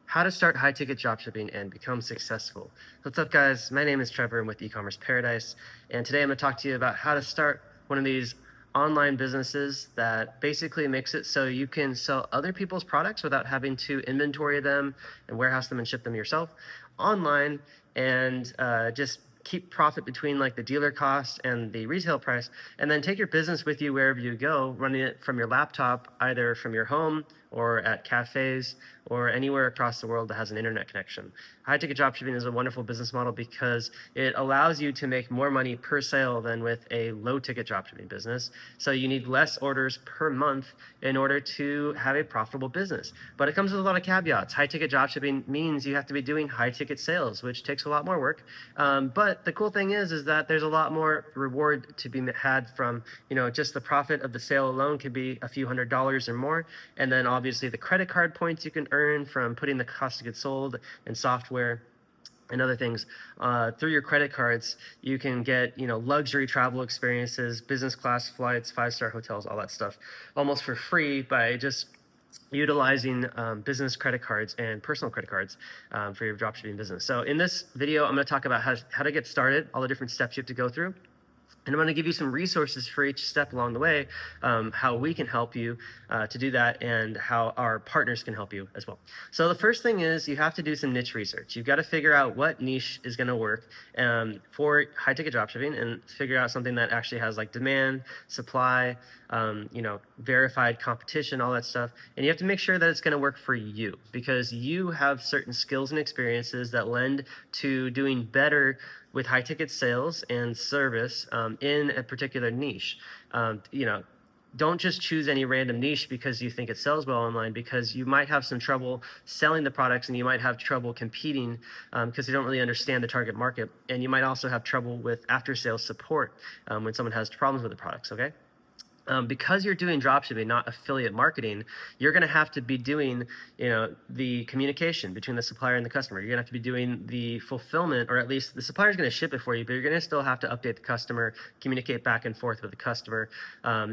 how to start high-ticket dropshipping and become successful. What's up, guys? My name is Trevor. I'm with Ecommerce Paradise, and today I'm going to talk to you about how to start one of these online businesses that basically makes it so you can sell other people's products without having to inventory them and warehouse them and ship them yourself online, and just keep profit between like the dealer cost and the retail price, and then take your business with you wherever you go, running it from your laptop, either from your home or at cafes or anywhere across the world that has an internet connection. High-ticket dropshipping is a wonderful business model because it allows you to make more money per sale than with a low-ticket dropshipping business. So you need less orders per month in order to have a profitable business. But it comes with a lot of caveats. High-ticket dropshipping means you have to be doing high-ticket sales, which takes a lot more work. But the cool thing is that there's a lot more reward to be had from, just the profit of the sale alone could be a few $100s or more. And then obviously the credit card points you can earn from putting the cost of goods sold and software and other things through your credit cards. You can get luxury travel experiences, business class flights, 5-star hotels, all that stuff almost for free by just utilizing business credit cards and personal credit cards for your dropshipping business. So in this video, I'm going to talk about how to get started, all the different steps you have to go through. And I'm going to give you some resources for each step along the way, how we can help you to do that, and how our partners can help you as well. So the first thing is you have to do some niche research. You've got to figure out what niche is going to work for high-ticket dropshipping, and figure out something that actually has like demand, supply, verified competition, all that stuff. And you have to make sure that it's going to work for you, because you have certain skills and experiences that lend to doing better with high-ticket sales and service in a particular niche. Don't just choose any random niche because you think it sells well online, because you might have some trouble selling the products, and you might have trouble competing because you don't really understand the target market. And you might also have trouble with after-sales support when someone has problems with the products, okay? Because you're doing dropshipping, not affiliate marketing, you're going to have to be doing, the communication between the supplier and the customer. You're going to have to be doing the fulfillment, or at least the supplier is going to ship it for you, but you're going to still have to update the customer, communicate back and forth with the customer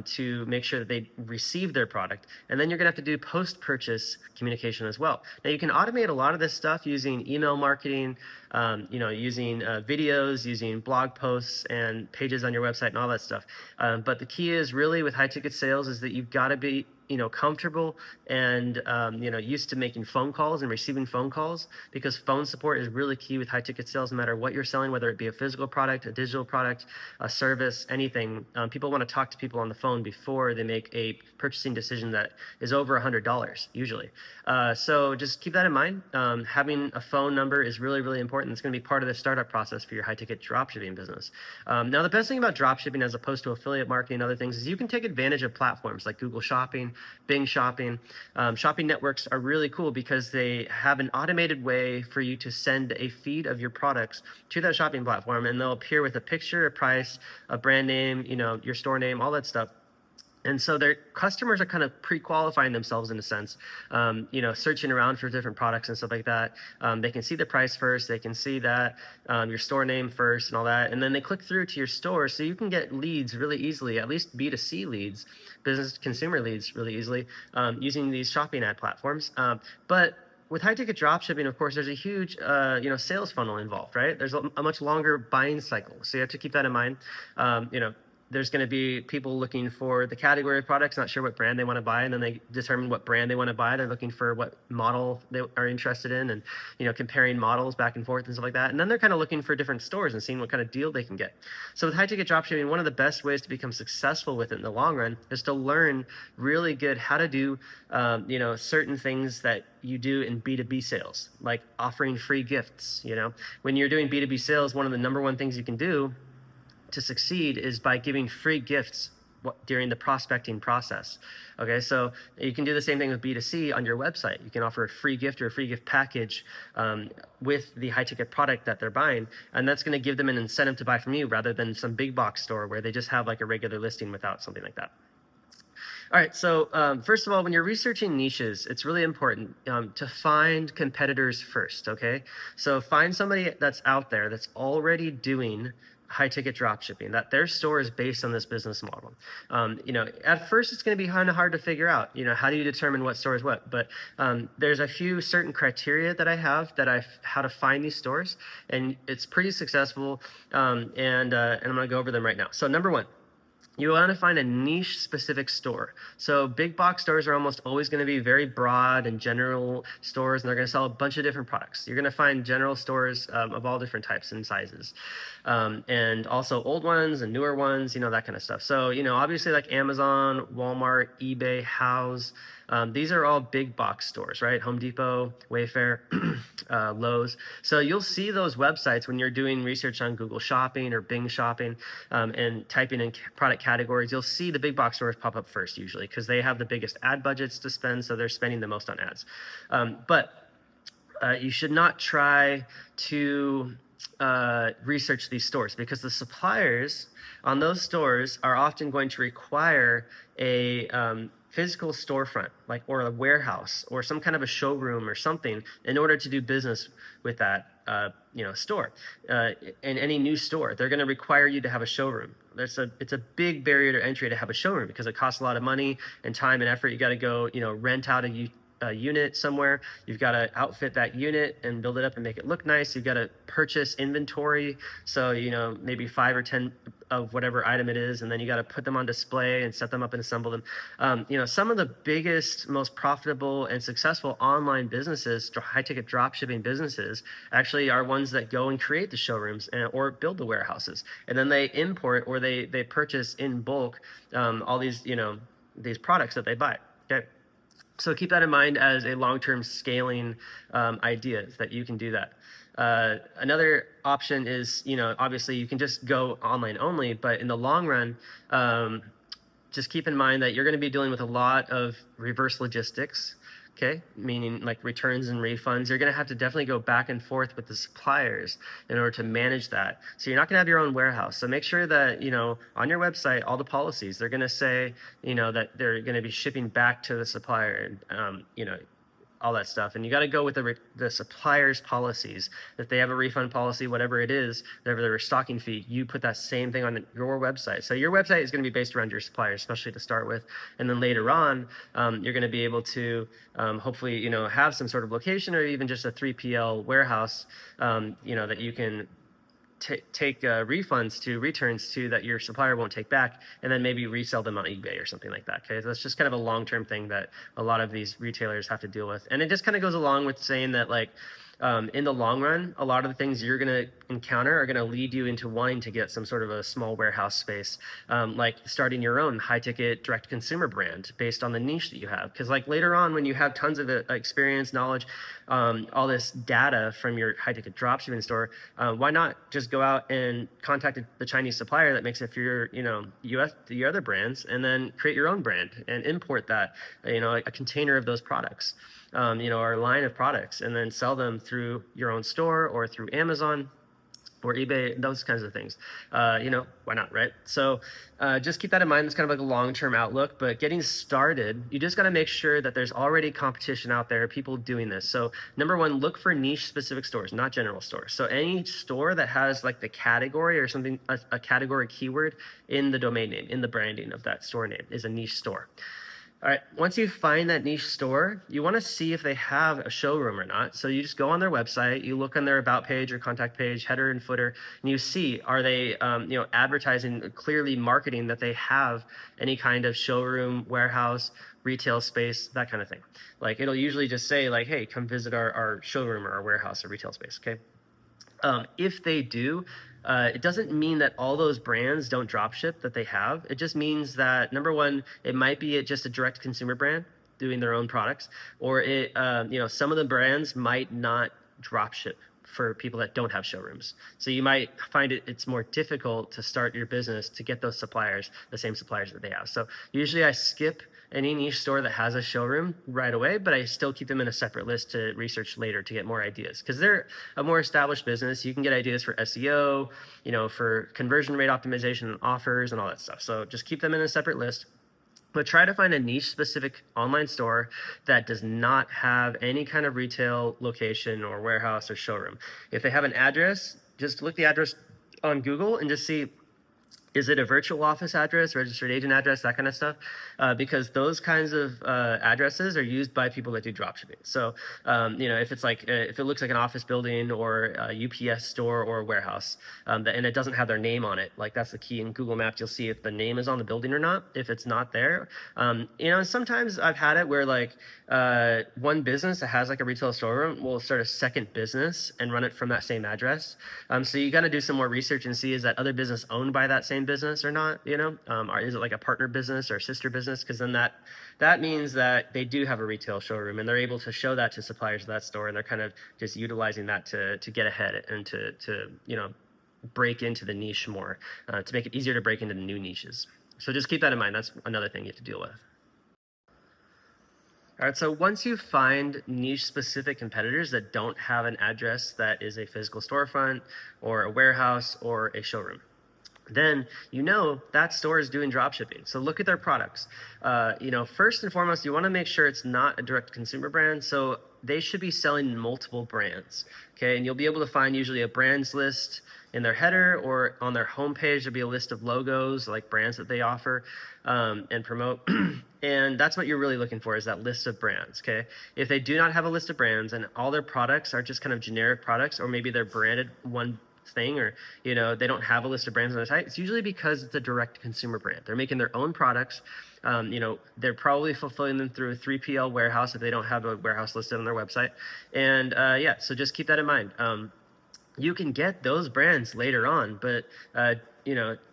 to make sure that they receive their product. And then you're going to have to do post-purchase communication as well. Now, you can automate a lot of this stuff using email marketing, using videos, using blog posts and pages on your website and all that stuff. But the key is really with high ticket sales is that you've got to be comfortable and used to making phone calls and receiving phone calls, because phone support is really key with high ticket sales. No matter what you're selling, whether it be a physical product, a digital product, a service, anything, people want to talk to people on the phone before they make a purchasing decision that is over $100 usually. So just keep that in mind. Having a phone number is really, really important. It's going to be part of the startup process for your high ticket dropshipping business. Now, the best thing about dropshipping as opposed to affiliate marketing and other things is you can take advantage of platforms like Google Shopping, Bing Shopping. Shopping networks are really cool because they have an automated way for you to send a feed of your products to that shopping platform, and they'll appear with a picture, a price, a brand name, your store name, all that stuff. And so their customers are kind of pre-qualifying themselves in a sense, searching around for different products and stuff like that. They can see the price first, they can see that your store name first and all that, and then they click through to your store, so you can get leads really easily, at least B2C leads, business consumer leads really easily, using these shopping ad platforms. But with high-ticket dropshipping, of course, there's a huge, sales funnel involved, right? There's a much longer buying cycle, so you have to keep that in mind. There's going to be people looking for the category of products, not sure what brand they want to buy, and then they determine what brand they want to buy. They're looking for what model they are interested in, and comparing models back and forth and stuff like that. And then they're kind of looking for different stores and seeing what kind of deal they can get. So with high-ticket dropshipping, one of the best ways to become successful with it in the long run is to learn really good how to do certain things that you do in B2B sales, like offering free gifts. When you're doing B2B sales, one of the number one things you can do to succeed is by giving free gifts during the prospecting process. Okay, so you can do the same thing with B2C on your website. You can offer a free gift or a free gift package with the high ticket product that they're buying, and that's going to give them an incentive to buy from you rather than some big box store where they just have like a regular listing without something like that. All right, so first of all, when you're researching niches, it's really important to find competitors first, okay? So find somebody that's out there that's already doing high ticket drop shipping, that their store is based on this business model. At first it's going to be kind of hard to figure out, how do you determine what store is what? But there's a few certain criteria that I have how to find these stores, and it's pretty successful. And I'm going to go over them right now. So number one, you want to find a niche specific store. So big box stores are almost always going to be very broad and general stores, and they're going to sell a bunch of different products. You're going to find general stores of all different types and sizes, and also old ones and newer ones, that kind of stuff. So, obviously like Amazon, Walmart, eBay, Houzz, these are all big box stores, right? Home Depot, Wayfair, Lowe's. So you'll see those websites when you're doing research on Google Shopping or Bing Shopping, and typing in product categories. You'll see the big box stores pop up first usually because they have the biggest ad budgets to spend, so they're spending the most on ads. But you should not try to research these stores, because the suppliers on those stores are often going to require a physical storefront, or a warehouse or some kind of a showroom or something in order to do business with that store. In any new store, they're going to require you to have a showroom. It's a big barrier to entry to have a showroom because it costs a lot of money and time and effort. You got to go, rent out a unit somewhere. You've got to outfit that unit and build it up and make it look nice. You've got to purchase inventory. So, maybe 5 or 10 of whatever item it is, and then you got to put them on display and set them up and assemble them. Some of the biggest, most profitable and successful online businesses, high ticket drop shipping businesses, actually are ones that go and create the showrooms or build the warehouses. And then they import or they purchase in bulk all these, these products that they buy. Okay. So keep that in mind as a long-term scaling idea, that you can do that. Another option is, obviously you can just go online only, but in the long run, just keep in mind that you're going to be dealing with a lot of reverse logistics. Okay, meaning like returns and refunds. You're going to have to definitely go back and forth with the suppliers in order to manage that. So you're not going to have your own warehouse. So make sure that, on your website, all the policies, they're going to say, that they're going to be shipping back to the supplier, and, all that stuff. And you got to go with the supplier's policies. If they have a refund policy, whatever it is, whatever the restocking fee, you put that same thing on your website. So your website is going to be based around your supplier, especially to start with. And then later on, you're going to be able to hopefully, have some sort of location or even just a 3PL warehouse, that you can take refunds to, returns to, that your supplier won't take back, and then maybe resell them on eBay or something like that. Okay, so that's just kind of a long-term thing that a lot of these retailers have to deal with. And it just kind of goes along with saying that, in the long run, a lot of the things you're going to encounter are going to lead you into wanting to get some sort of a small warehouse space, like starting your own high-ticket direct-to-consumer brand based on the niche that you have. Because later on, when you have tons of experience, knowledge, all this data from your high-ticket dropshipping store, why not just go out and contact the Chinese supplier that makes it for your, your other brands, and then create your own brand and import that, a container of those products. Or a line of products, and then sell them through your own store or through Amazon or eBay, those kinds of things. Why not, right? So just keep that in mind. It's kind of like a long-term outlook, but getting started, you just got to make sure that there's already competition out there, people doing this. So number one, look for niche specific stores, not general stores. So any store that has the category or something, a category keyword in the domain name, in the branding of that store name, is a niche store. All right, once you find that niche store, you want to see if they have a showroom or not. So you just go on their website, you look on their about page or contact page, header and footer, and you see, are they advertising, clearly marketing that they have any kind of showroom, warehouse, retail space, that kind of thing. It'll usually just say hey, come visit our showroom or our warehouse or retail space, okay? If they do, it doesn't mean that all those brands don't dropship that they have. It just means that, number one, it might be just a direct consumer brand doing their own products, or some of the brands might not dropship for people that don't have showrooms. So you might find it's more difficult to start your business to get those suppliers, the same suppliers that they have. So usually I skip any niche store that has a showroom right away, but I still keep them in a separate list to research later to get more ideas, because they're a more established business. You can get ideas for SEO, for conversion rate optimization and offers and all that stuff. So just keep them in a separate list. But try to find a niche specific online store that does not have any kind of retail location or warehouse or showroom. If they have an address, just look the address on Google and just see, is it a virtual office address, registered agent address, that kind of stuff? Because those kinds of addresses are used by people that do dropshipping. So, if it's like, if it looks like an office building or a UPS store or a warehouse, and it doesn't have their name on it, like that's the key in Google Maps. You'll see if the name is on the building or not. If it's not there, sometimes I've had it where like one business that has like a retail storeroom will start a second business and run it from that same address. So you got to do some more research and see, is that other business owned by that same business or not, or is it like a partner business or a sister business? Because then that means that they do have a retail showroom and they're able to show that to suppliers of that store, and they're kind of just utilizing that to get ahead and to break into the niche more, to make it easier to break into the new niches. So just keep that in mind. That's another thing you have to deal with. All right, so once you find niche-specific competitors that don't have an address that is a physical storefront or a warehouse or a showroom, then that store is doing drop shipping. So look at their products. First and foremost, you want to make sure it's not a direct consumer brand. So they should be selling multiple brands. Okay, and you'll be able to find usually a brands list in their header, or on their homepage there'll be a list of logos, like brands that they offer and promote. And that's what you're really looking for, is that list of brands. Okay, if they do not have a list of brands and all their products are just kind of generic products, or maybe they're branded one thing, or they don't have a list of brands on the site, it's usually because it's a direct consumer brand. They're making their own products. They're probably fulfilling them through a 3PL warehouse if they don't have a warehouse listed on their website. And so just keep that in mind. You can get those brands later on, but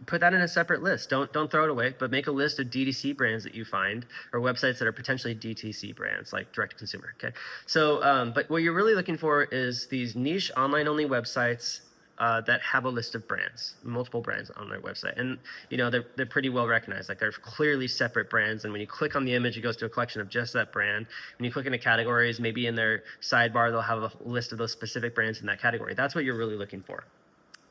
put that in a separate list. Don't throw it away, but make a list of DTC brands that you find, or websites that are potentially DTC brands, like direct to consumer. Okay, so but what you're really looking for is these niche online only websites that have a list of brands, multiple brands on their website. And they're pretty well recognized. Like, they're clearly separate brands, and when you click on the image, it goes to a collection of just that brand. When you click into categories, maybe in their sidebar they'll have a list of those specific brands in that category. That's what you're really looking for.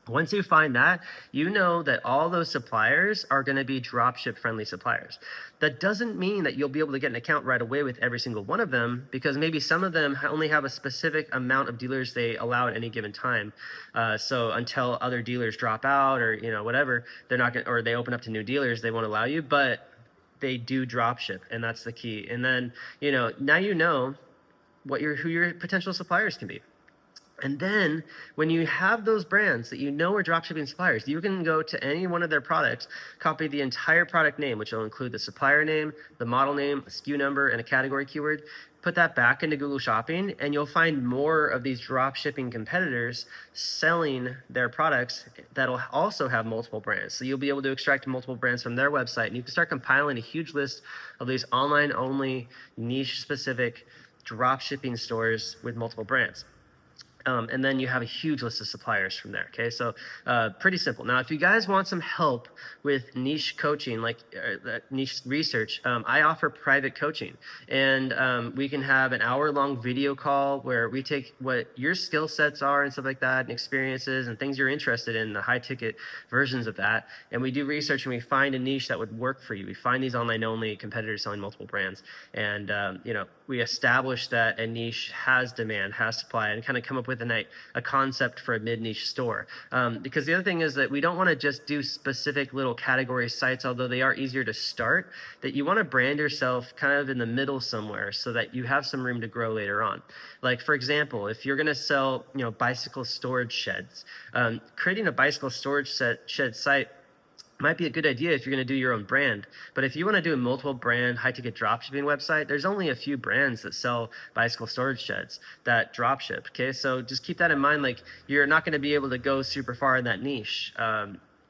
Once you find that, that all those suppliers are going to be dropship friendly suppliers. That doesn't mean that you'll be able to get an account right away with every single one of them, because maybe some of them only have a specific amount of dealers they allow at any given time. So until other dealers drop out, or whatever, they're not going, or they open up to new dealers, they won't allow you. But they do dropship, and that's the key. And then now who your potential suppliers can be. And then when you have those brands that are dropshipping suppliers, you can go to any one of their products, copy the entire product name, which will include the supplier name, the model name, a SKU number, and a category keyword. Put that back into Google Shopping, and you'll find more of these dropshipping competitors selling their products that'll also have multiple brands. So you'll be able to extract multiple brands from their website, and you can start compiling a huge list of these online-only, niche-specific dropshipping stores with multiple brands. And then you have a huge list of suppliers from there. Okay, so pretty simple. Now, if you guys want some help with niche coaching, like niche research, I offer private coaching, and we can have an hour-long video call where we take what your skill sets are and stuff like that, and experiences and things you're interested in, the high-ticket versions of that, and we do research, and we find a niche that would work for you. We find these online-only competitors selling multiple brands, and we establish that a niche has demand, has supply, and kind of come up with a concept for a mid-niche store. Because the other thing is that we don't want to just do specific little category sites, although they are easier to start, that you want to brand yourself kind of in the middle somewhere so that you have some room to grow later on. Like, for example, if you're going to sell, bicycle storage sheds, creating a bicycle storage shed site might be a good idea if you're going to do your own brand. But if you want to do a multiple brand high-ticket dropshipping website, there's only a few brands that sell bicycle storage sheds that dropship. Okay, so just keep that in mind. Like, you're not going to be able to go super far in that niche.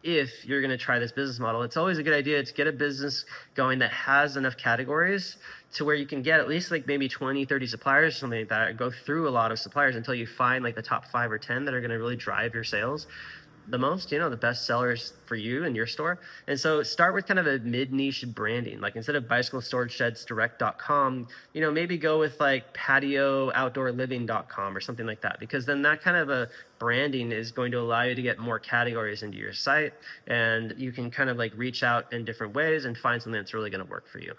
If you're going to try this business model, it's always a good idea to get a business going that has enough categories to where you can get at least like maybe 20, 30 suppliers, something like that, and go through a lot of suppliers until you find like the top 5 or 10 that are going to really drive your sales the most, the best sellers for you and your store. And so start with kind of a mid-niche branding. Like, instead of bicyclestorage-sheds-direct.com, maybe go with like patio-outdoor-living.com or something like that, because then that kind of a branding is going to allow you to get more categories into your site, and you can kind of like reach out in different ways and find something that's really going to work for you.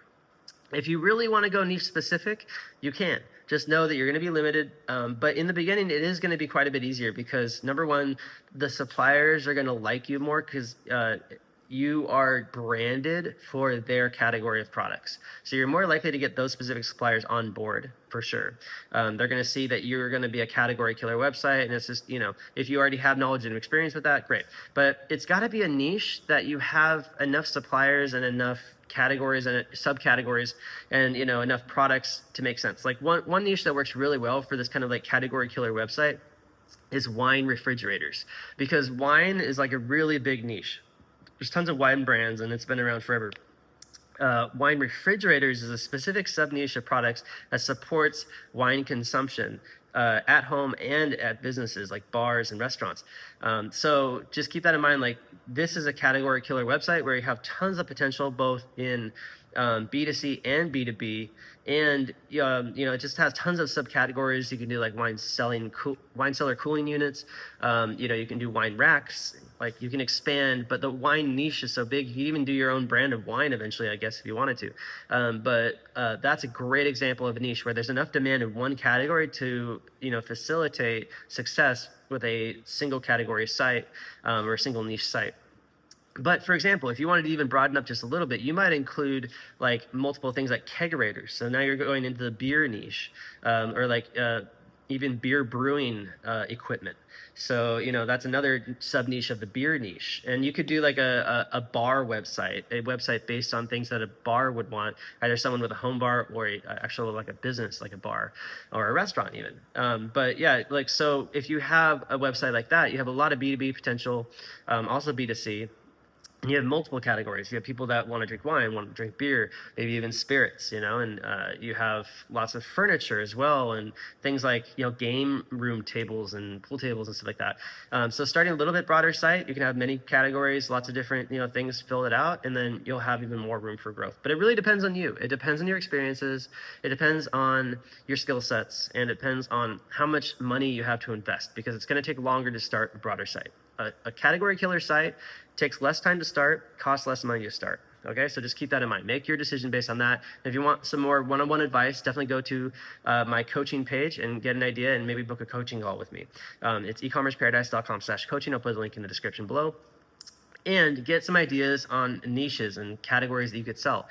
If you really want to go niche specific, you can. Just know that you're going to be limited. But in the beginning, it is going to be quite a bit easier because number one, the suppliers are going to like you more because you are branded for their category of products. So you're more likely to get those specific suppliers on board for sure. They're going to see that you're going to be a category killer website. And it's just, if you already have knowledge and experience with that, great. But it's got to be a niche that you have enough suppliers and enough categories and subcategories and enough products to make sense. Like one niche that works really well for this kind of like category killer website is wine refrigerators, because wine is like a really big niche. There's tons of wine brands and it's been around forever. Wine refrigerators is a specific sub-niche of products that supports wine consumption at home and at businesses like bars and restaurants. So just keep that in mind. Like, this is a category killer website where you have tons of potential both in B2C and B2B, and it just has tons of subcategories. You can do like wine cellar cooling units. You can do wine racks. Like, you can expand, but the wine niche is so big, you can even do your own brand of wine eventually, I guess, if you wanted to. But that's a great example of a niche where there's enough demand in one category to facilitate success with a single category site or a single niche site. But for example, if you wanted to even broaden up just a little bit, you might include like multiple things like kegerators. So now you're going into the beer niche, or like even beer brewing equipment. So that's another sub niche of the beer niche. And you could do like a bar website, a website based on things that a bar would want, either someone with a home bar or actually like a business like a bar or a restaurant even. But yeah, like, so if you have a website like that, you have a lot of B2B potential, also B2C. And you have multiple categories. You have people that want to drink wine, want to drink beer, maybe even spirits, and you have lots of furniture as well, and things like, game room tables and pool tables and stuff like that. So starting a little bit broader site, you can have many categories, lots of different, things, fill it out, and then you'll have even more room for growth. But it really depends on you. It depends on your experiences. It depends on your skill sets, and it depends on how much money you have to invest, because it's going to take longer to start a broader site. A category killer site takes less time to start, costs less money to start. Okay, so just keep that in mind. Make your decision based on that. If you want some more one-on-one advice, definitely go to my coaching page and get an idea and maybe book a coaching call with me. It's ecommerceparadise.com/coaching. I'll put a link in the description below. And get some ideas on niches and categories that you could sell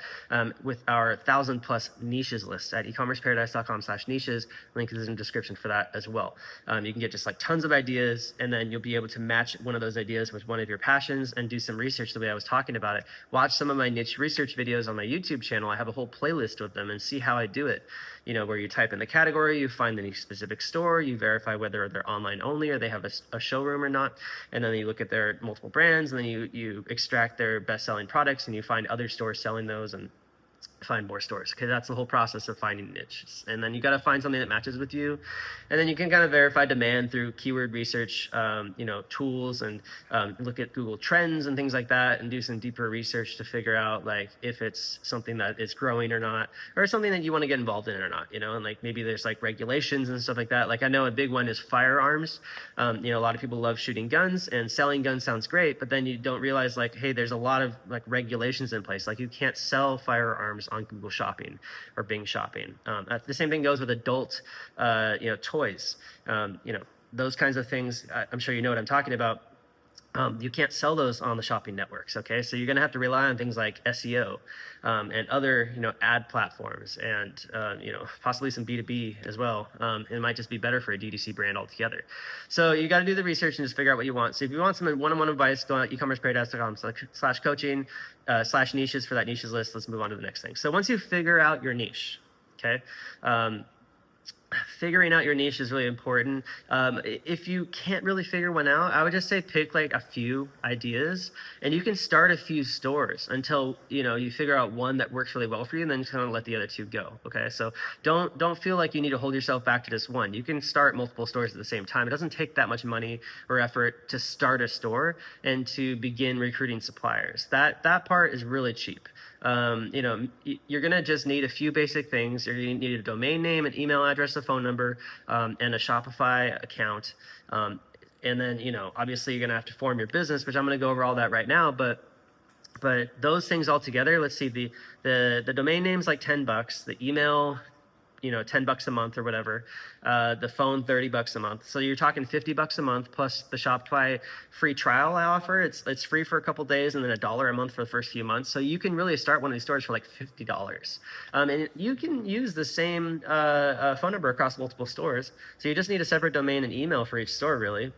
with our 1,000+ niches list at ecommerceparadise.com/niches. Link is in the description for that as well. You can get just like tons of ideas, and then you'll be able to match one of those ideas with one of your passions and do some research the way I was talking about it. Watch some of my niche research videos on my YouTube channel. I have a whole playlist with them, and see how I do it. Where you type in the category, you find the niche specific store, you verify whether they're online only or they have a showroom or not, and then you look at their multiple brands, and then you extract their best-selling products, and you find other stores selling those, and find more stores, because that's the whole process of finding niches. And then you got to find something that matches with you, and then you can kind of verify demand through keyword research tools, and look at Google Trends and things like that, and do some deeper research to figure out like if it's something that is growing or not, or something that you want to get involved in or not, and like maybe there's like regulations and stuff like that. Like, I know a big one is firearms. A lot of people love shooting guns, and selling guns sounds great, but then you don't realize like, hey, there's a lot of like regulations in place. Like, you can't sell firearms on Google Shopping or Bing Shopping. The same thing goes with adult, toys. Those kinds of things. I'm sure you know what I'm talking about. You can't sell those on the shopping networks. Okay, so you're going to have to rely on things like SEO and other ad platforms, and possibly some B2B as well. It might just be better for a DTC brand altogether. So you got to do the research and just figure out what you want. So if you want some one-on-one advice, go on ecommerceparadise.com/coaching /niches for that niches list. Let's move on to the next thing. So once you figure out your niche, okay. Figuring out your niche is really important. If you can't really figure one out, I would just say pick like a few ideas, and you can start a few stores until you figure out one that works really well for you, and then kind of let the other two go. Okay, so don't feel like you need to hold yourself back to just one. You can start multiple stores at the same time. It doesn't take that much money or effort to start a store and to begin recruiting suppliers. That part is really cheap. You're going to just need a few basic things. You're going to need a domain name, an email address, a phone number, and a Shopify account. And then, obviously you're going to have to form your business, which I'm going to go over all that right now. But But those things all together, let's see, the domain name's like $10, the email, $10 a month or whatever, the phone $30 a month. So you're talking $50 a month plus the Shopify free trial I offer. It's free for a couple days and then $1 a month for the first few months. So you can really start one of these stores for like $50. And you can use the same phone number across multiple stores. So you just need a separate domain and email for each store, really.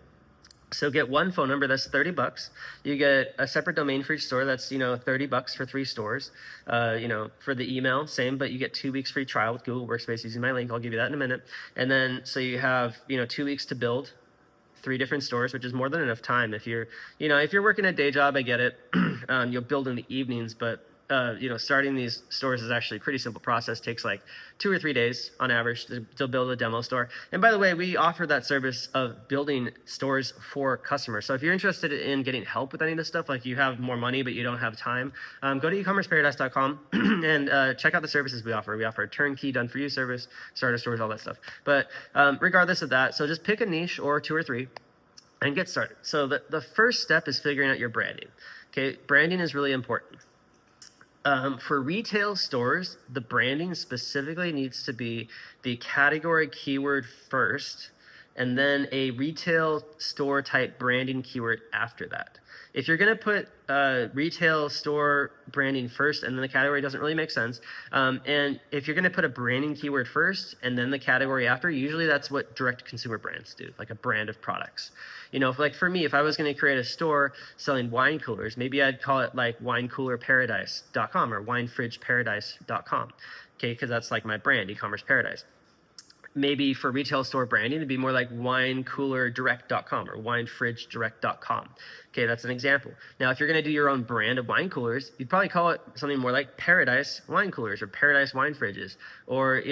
So get one phone number, that's $30. You get a separate domain for each store, that's $30 for 3 stores. For the email, same, but you get 2 weeks free trial with Google Workspace using my link. I'll give you that in a minute. And then so you have 2 weeks to build 3 different stores, which is more than enough time. If you're working a day job, I get it. You'll build in the evenings, but starting these stores is actually a pretty simple process. It takes like 2 or 3 days on average to build a demo store. And by the way, we offer that service of building stores for customers. So if you're interested in getting help with any of this stuff, like you have more money but you don't have time, go to ecommerceparadise.com and check out the services we offer. We offer a turnkey done for you service, starter stores, all that stuff. But regardless of that, so just pick a niche or 2 or 3 and get started. So the first step is figuring out your branding. Okay, branding is really important. For retail stores, the branding specifically needs to be the category keyword first, and then a retail store type branding keyword after that. If you're going to put retail store branding first and then the category, doesn't really make sense. And if you're going to put a branding keyword first and then the category after, usually that's what direct consumer brands do, like a brand of products. Like for me, if I was going to create a store selling wine coolers, maybe I'd call it like winecoolerparadise.com or winefridgeparadise.com. Okay, because that's like my brand, e-commerce paradise. Maybe for retail store branding, it'd be more like winecoolerdirect.com or winefridgedirect.com. Okay, that's an example. Now, if you're going to do your own brand of wine coolers, you'd probably call it something more like Paradise Wine Coolers or Paradise Wine Fridges, or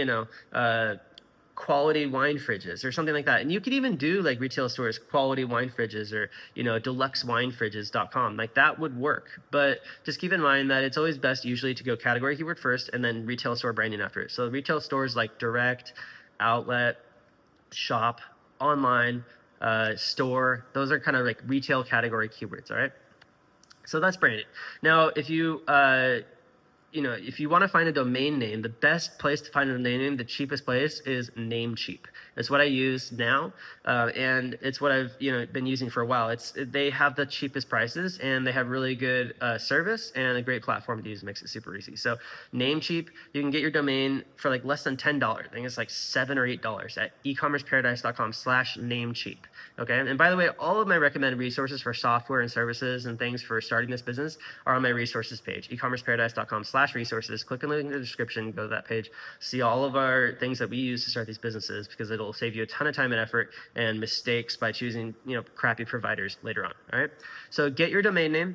quality wine fridges or something like that. And you could even do like retail stores, quality wine fridges, or deluxewinefridges.com. Like that would work. But just keep in mind that it's always best usually to go category keyword first and then retail store branding after it. So retail stores like direct, outlet, shop, online, store, those are kind of like retail category keywords. All right, so that's branding. Now if you want to find a domain name, the best place to find a domain name, the cheapest place, is Namecheap. It's what I use now, and it's what I've been using for a while. They have the cheapest prices, and they have really good service and a great platform to use. It makes it super easy. So Namecheap, you can get your domain for like less than $10. I think it's like $7 or $8 at ecommerceparadise.com/Namecheap. Okay, and by the way, all of my recommended resources for software and services and things for starting this business are on my resources page, ecommerceparadise.com/resources. Click on the link in the description, go to that page, see all of our things that we use to start these businesses, because it'll save you a ton of time and effort and mistakes by choosing crappy providers later on. All right, so get your domain name.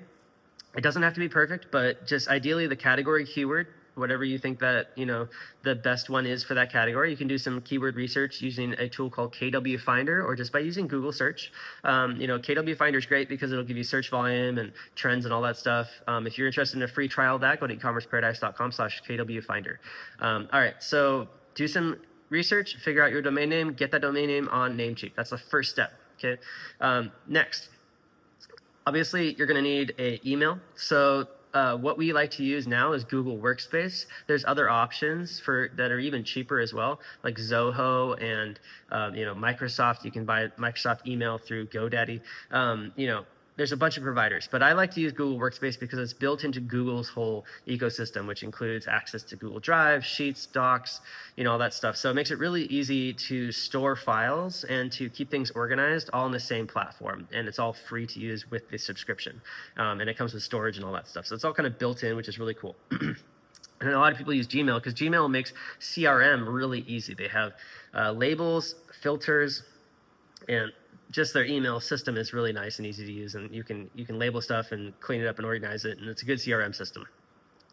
It doesn't have to be perfect, but just ideally the category keyword, whatever you think that the best one is for that category. You can do some keyword research using a tool called KW Finder, or just by using Google search. KW Finder is great because it'll give you search volume and trends and all that stuff. If you're interested in a free trial of that, go to ecommerceparadise.com/KW Finder. All right, so do some research, figure out your domain name, get that domain name on Namecheap. That's the first step. Okay. Next, obviously you're going to need an email. So what we like to use now is Google Workspace. There's other options that are even cheaper as well, like Zoho and Microsoft. You can buy Microsoft email through GoDaddy. There's a bunch of providers, but I like to use Google Workspace because it's built into Google's whole ecosystem, which includes access to Google Drive, Sheets, Docs, all that stuff. So it makes it really easy to store files and to keep things organized all on the same platform. And it's all free to use with the subscription. And it comes with storage and all that stuff. So it's all kind of built in, which is really cool. And a lot of people use Gmail because Gmail makes CRM really easy. They have labels, filters, and just their email system is really nice and easy to use, and you can label stuff and clean it up and organize it, and it's a good CRM system.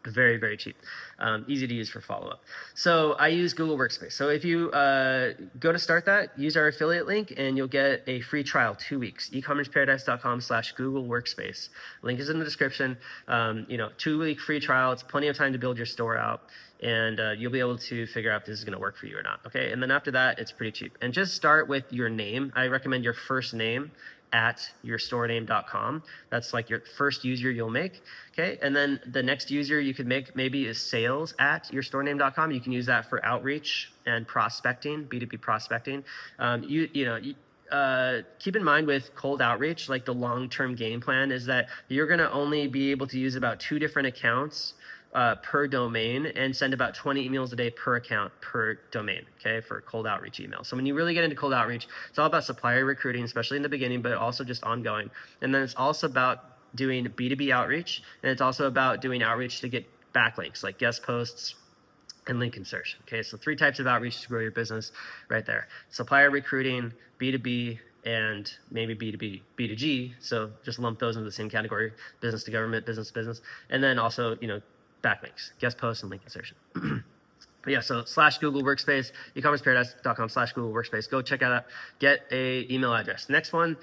Very, very cheap. Easy to use for follow-up. So I use Google Workspace. So if you go to start that, use our affiliate link, and you'll get a free trial, 2 weeks, ecommerceparadise.com/Google Workspace. Link is in the description. 2-week free trial. It's plenty of time to build your store out, and you'll be able to figure out if this is going to work for you or not. Okay, and then after that, it's pretty cheap. And just start with your name. I recommend your first name at yourstorename.com. That's like your first user you'll make. Okay. And then the next user you could make maybe is sales at yourstorename.com. You can use that for outreach and prospecting, B2B prospecting. Keep in mind with cold outreach, like the long-term game plan is that you're going to only be able to use about 2 different accounts per domain and send about 20 emails a day per account per domain, okay, for cold outreach email. So when you really get into cold outreach, it's all about supplier recruiting, especially in the beginning, but also just ongoing. And then it's also about doing B2B outreach, and it's also about doing outreach to get backlinks like guest posts and link insertion. Okay, so 3 types of outreach to grow your business right there. Supplier recruiting, B2B, and maybe B2B, B2G. So just lump those into the same category, business to government, business to business. And then also, backlinks, guest posts, and link insertion. But yeah, so /Google Workspace, ecommerceparadise.com/Google Workspace. Go check out, get a email address. Next thing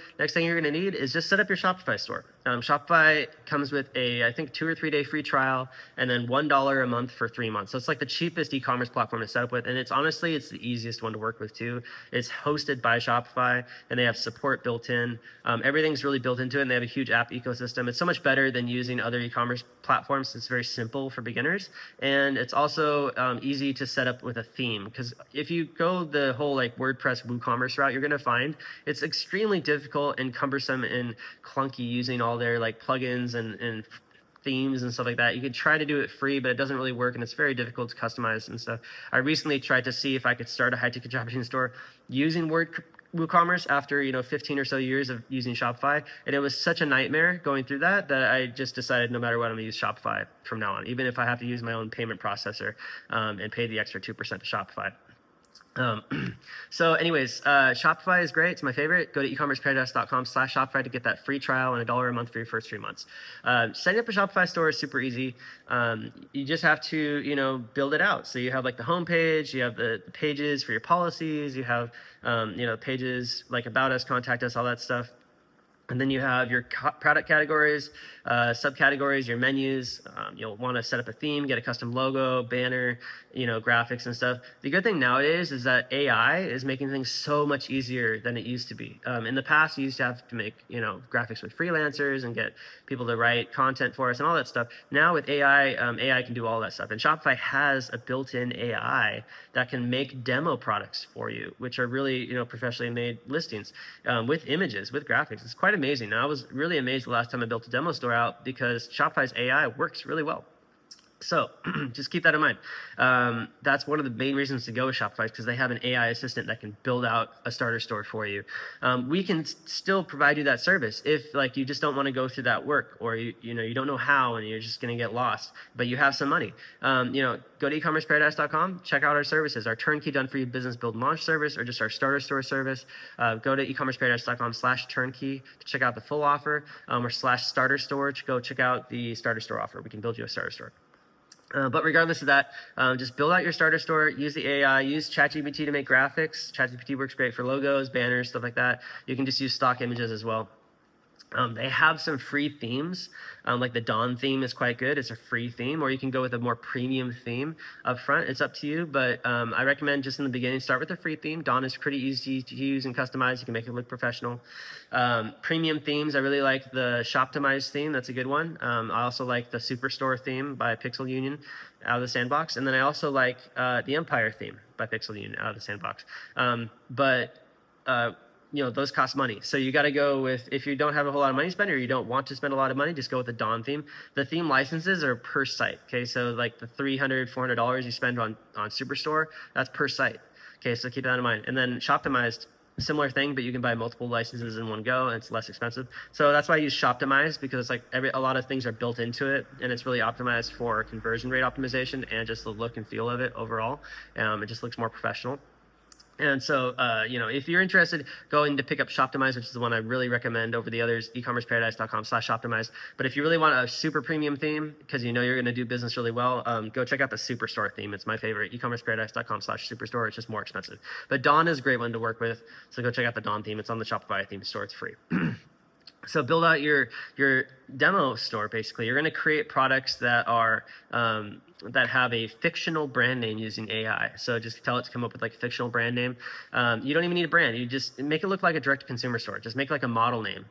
you're gonna need is just set up your Shopify store. Shopify comes with I think 2 or 3 day free trial, and then $1 a month for 3 months. So it's like the cheapest e-commerce platform to set up with, and it's the easiest one to work with too. It's hosted by Shopify, and they have support built in. Everything's really built into it, and they have a huge app ecosystem. It's so much better than using other e-commerce platforms. It's very simple for beginners, and it's also easy to set up with a theme, because if you go the whole like WordPress WooCommerce route, you're going to find it's extremely difficult and cumbersome and clunky using all their like plugins and themes and stuff like that. You can try to do it free, but it doesn't really work, and it's very difficult to customize and stuff. I recently tried to see if I could start a high-ticket dropshipping store using WooCommerce after 15 or so years of using Shopify, and it was such a nightmare going through that I just decided no matter what, I'm gonna use Shopify from now on, even if I have to use my own payment processor and pay the extra 2% to Shopify. So anyways, Shopify is great. It's my favorite. Go to ecommerceparadise.com/Shopify to get that free trial and $1 a month for your first 3 months. Setting up a Shopify store is super easy. You just have to, build it out. So you have like the home page, you have the pages for your policies, you have, pages like about us, contact us, all that stuff. And then you have your product categories, subcategories, your menus. You'll want to set up a theme, get a custom logo, banner, graphics and stuff. The good thing nowadays is that AI is making things so much easier than it used to be. In the past, you used to have to make, graphics with freelancers and get people to write content for us and all that stuff. Now with AI, AI can do all that stuff. And Shopify has a built-in AI that can make demo products for you, which are really, professionally made listings with images, with graphics. It's quite amazing. Now, I was really amazed the last time I built a demo store out because Shopify's AI works really well. So just keep that in mind. That's one of the main reasons to go with Shopify, because they have an AI assistant that can build out a starter store for you. We can still provide you that service if you just don't want to go through that work, or you don't know how and you're just going to get lost, but you have some money. Go to ecommerceparadise.com, check out our services, our turnkey done for you business build launch service, or just our starter store service. Go to ecommerceparadise.com/turnkey to check out the full offer, or /starter storage. Go check out the starter store offer. We can build you a starter store. But regardless of that, just build out your starter store, use the AI, use ChatGPT to make graphics. ChatGPT works great for logos, banners, stuff like that. You can just use stock images as well. They have some free themes, like the Dawn theme is quite good. It's a free theme, or you can go with a more premium theme up front. It's up to you, but I recommend just in the beginning, start with a free theme. Dawn is pretty easy to use and customize. You can make it look professional. Premium themes, I really like the Shoptimize theme. That's a good one. I also like the Superstore theme by Pixel Union out of the sandbox. And then I also like the Empire theme by Pixel Union out of the sandbox. Those cost money. So you got to go with, if you don't have a whole lot of money to spend, or you don't want to spend a lot of money, just go with the Dawn theme. The theme licenses are per site. Okay. So like the $300, $400 you spend on Superstore, that's per site. Okay. So keep that in mind. And then Shoptimized, similar thing, but you can buy multiple licenses in one go and it's less expensive. So that's why I use Shoptimized, because it's like a lot of things are built into it, and it's really optimized for conversion rate optimization and just the look and feel of it overall. It just looks more professional. And so, if you're interested, going to pick up Shoptimize, which is the one I really recommend over the others, ecommerceparadise.com/Shoptimize. But if you really want a super premium theme, because you're going to do business really well, go check out the Superstore theme. It's my favorite, ecommerceparadise.com/Superstore. It's just more expensive. But Dawn is a great one to work with. So go check out the Dawn theme. It's on the Shopify theme store. It's free. So build out your demo store, basically. You're going to create products that are that have a fictional brand name using AI. So just tell it to come up with like a fictional brand name. You don't even need a brand. You just make it look like a direct-to-consumer store. Just make like a model name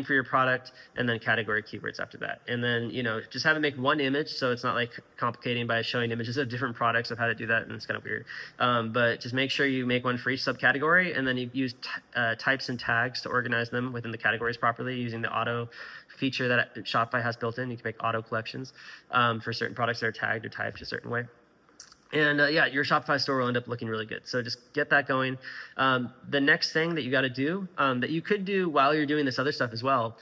for your product, and then category keywords after that. And then, just have it make one image, so it's not like complicating by showing images of different products of how to do that, and it's kind of weird. But just make sure you make one for each subcategory, and then you use types and tags to organize them within the categories properly using the auto feature that Shopify has built in. You can make auto collections for certain products that are tagged or typed a certain way. And your Shopify store will end up looking really good. So just get that going. The next thing that you got to do, that you could do while you're doing this other stuff as well,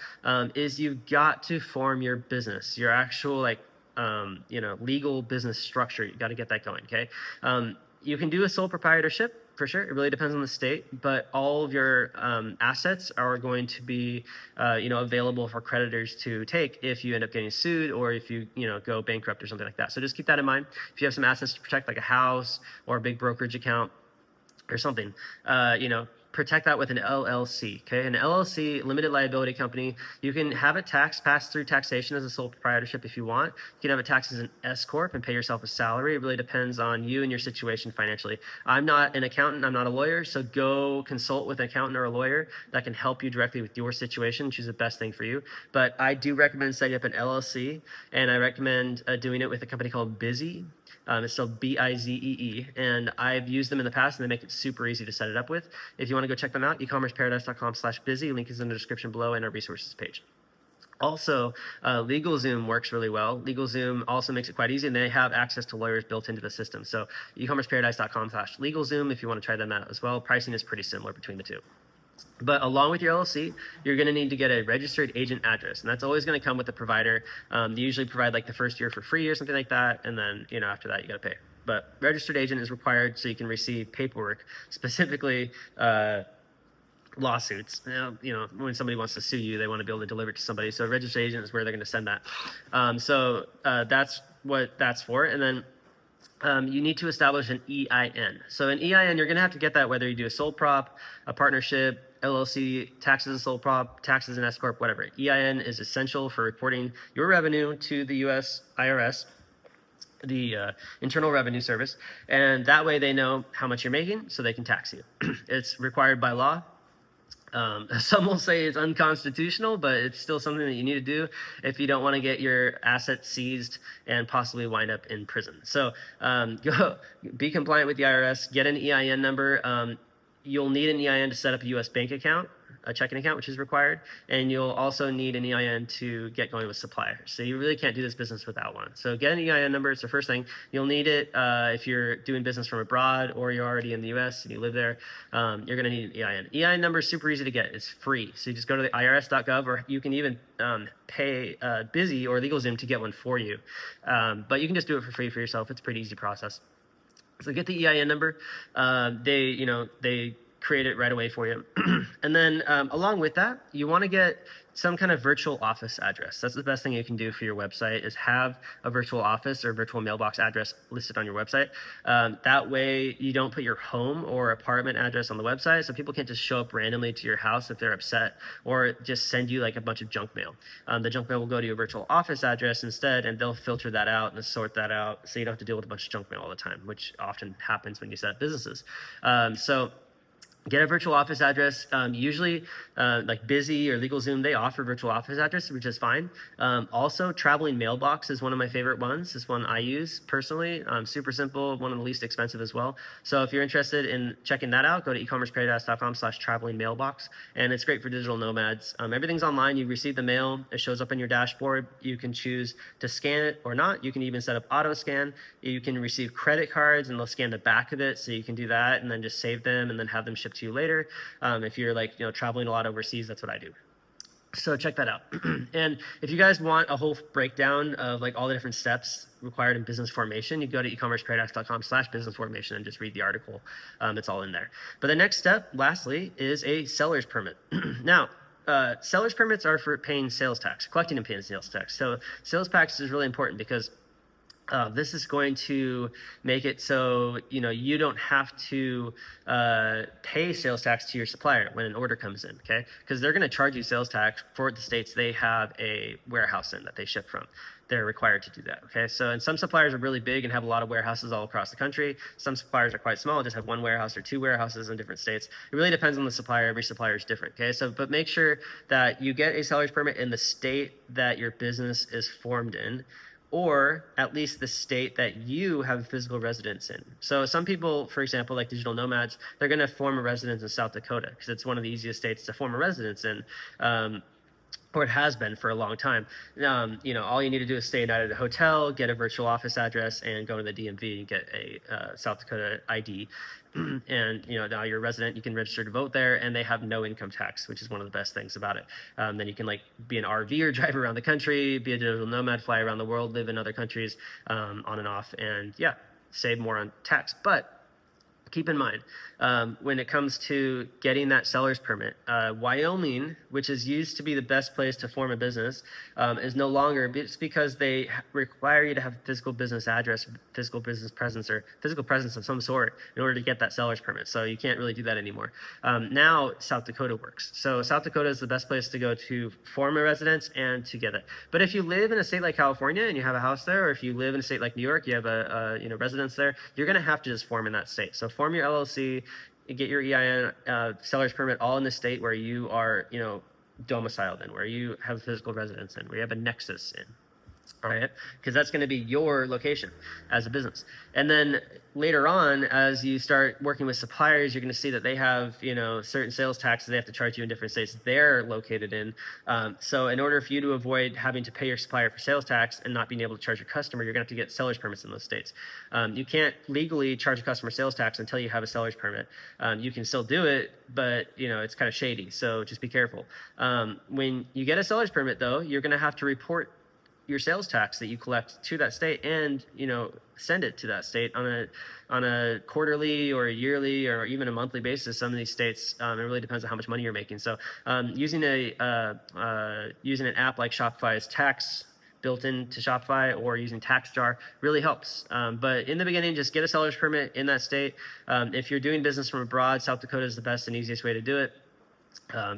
is you've got to form your business, your actual legal business structure. You got to get that going. Okay. You can do a sole proprietorship. For sure, it really depends on the state, but all of your assets are going to be, available for creditors to take if you end up getting sued or if you, go bankrupt or something like that. So just keep that in mind. If you have some assets to protect, like a house or a big brokerage account or something, protect that with an LLC. Okay, an LLC, limited liability company. You can have it passed through taxation as a sole proprietorship if you want. You can have it taxed as an S corp and pay yourself a salary. It really depends on you and your situation financially. I'm not an accountant. I'm not a lawyer. So go consult with an accountant or a lawyer that can help you directly with your situation. Choose the best thing for you. But I do recommend setting up an LLC, and I recommend doing it with a company called Busy. It's spelled Bizee, and I've used them in the past, and they make it super easy to set it up with. If you want to go check them out, ecommerceparadise.com/busy. Link is in the description below and our resources page. Also, LegalZoom works really well. LegalZoom also makes it quite easy, and they have access to lawyers built into the system. So ecommerceparadise.com/LegalZoom if you want to try them out as well. Pricing is pretty similar between the two. But along with your LLC, you're going to need to get a registered agent address, and that's always going to come with the provider. They usually provide like the first year for free or something like that, and then after that you got to pay. But registered agent is required so you can receive paperwork, specifically lawsuits. When somebody wants to sue you, they want to be able to deliver it to somebody. So a registered agent is where they're going to send that. That's what that's for, and then. You need to establish an EIN. So an EIN, you're going to have to get that whether you do a sole prop, a partnership, LLC, taxes as a sole prop, taxes as an S corp, whatever. EIN is essential for reporting your revenue to the U.S. IRS, the Internal Revenue Service, and that way they know how much you're making so they can tax you. It's required by law. Some will say it's unconstitutional, but it's still something that you need to do if you don't want to get your assets seized and possibly wind up in prison. So go be compliant with the IRS, get an EIN number. You'll need an EIN to set up a U.S. bank account, a checking account, which is required, and you'll also need an EIN to get going with Supplier. So you really can't do this business without one. So get an EIN number. It's the first thing. You'll need it if you're doing business from abroad or you're already in the U.S. and you live there. You're going to need an EIN. EIN number is super easy to get. It's free. So you just go to the irs.gov, or you can even pay Busy or LegalZoom to get one for you. But you can just do it for free for yourself. It's a pretty easy process. So get the EIN number. They create it right away for you. And then along with that, you want to get some kind of virtual office address. That's the best thing you can do for your website, is have a virtual office or virtual mailbox address listed on your website. That way you don't put your home or apartment address on the website, so people can't just show up randomly to your house if they're upset, or just send you like a bunch of junk mail. The junk mail will go to your virtual office address instead, and they'll filter that out and sort that out, so you don't have to deal with a bunch of junk mail all the time, which often happens when you set up businesses. So get a virtual office address. Usually, like Busy or LegalZoom, they offer virtual office address, which is fine. Also, Traveling Mailbox is one of my favorite ones. This one I use personally. Super simple, one of the least expensive as well. So if you're interested in checking that out, go to ecommerceparadise.com/traveling mailbox, and it's great for digital nomads. Everything's online. You receive the mail. It shows up on your dashboard. You can choose to scan it or not. You can even set up auto scan. You can receive credit cards, and they'll scan the back of it, so you can do that and then just save them and then have them shipped to you later. If you're traveling a lot overseas, that's what I do. So check that out. And if you guys want a whole breakdown of like all the different steps required in business formation, you go to ecommerceparadise.com/business formation and just read the article. It's all in there. But the next step, lastly, is a seller's permit. Now, seller's permits are for paying sales tax, collecting and paying sales tax. So sales tax is really important because This is going to make it so you don't have to pay sales tax to your supplier when an order comes in, okay? Because they're going to charge you sales tax for the states they have a warehouse in that they ship from. They're required to do that, okay? So, and some suppliers are really big and have a lot of warehouses all across the country. Some suppliers are quite small, just have one warehouse or two warehouses in different states. It really depends on the supplier. Every supplier is different, okay? So, but make sure that you get a seller's permit in the state that your business is formed in, or at least the state that you have physical residence in. So some people, for example, like digital nomads, they're going to form a residence in South Dakota because it's one of the easiest states to form a residence in. Or it has been for a long time. All you need to do is stay a night at a hotel, get a virtual office address, and go to the DMV and get a South Dakota ID. And now you're a resident, you can register to vote there, and they have no income tax, which is one of the best things about it. Then you can be an RVer, drive around the country, be a digital nomad, fly around the world, live in other countries, on and off, and save more on tax. But keep in mind, when it comes to getting that seller's permit, Wyoming, which is used to be the best place to form a business, is no longer, just because they require you to have physical business address, physical business presence, or physical presence of some sort in order to get that seller's permit. So you can't really do that anymore. Now South Dakota works. So South Dakota is the best place to go to form a residence and to get it. But if you live in a state like California and you have a house there, or if you live in a state like New York, you have a residence there, you're going to have to just form in that state. So form your LLC, get your EIN, seller's permit, all in the state where you are, domiciled in, where you have physical residence in, where you have a nexus in. All right, because that's going to be your location as a business. And then later on, as you start working with suppliers, you're going to see that they have, certain sales taxes they have to charge you in different states they're located in. So in order for you to avoid having to pay your supplier for sales tax and not being able to charge your customer, you're going to have to get seller's permits in those states. You can't legally charge a customer sales tax until you have a seller's permit. You can still do it, but it's kind of shady. So just be careful. When you get a seller's permit, though, you're going to have to report your sales tax that you collect to that state, and send it to that state on a quarterly or a yearly or even a monthly basis. Some of these states, it really depends on how much money you're making. So using an app like Shopify's tax built into Shopify, or using TaxJar really helps. But in the beginning, just get a seller's permit in that state. If you're doing business from abroad, South Dakota is the best and easiest way to do it.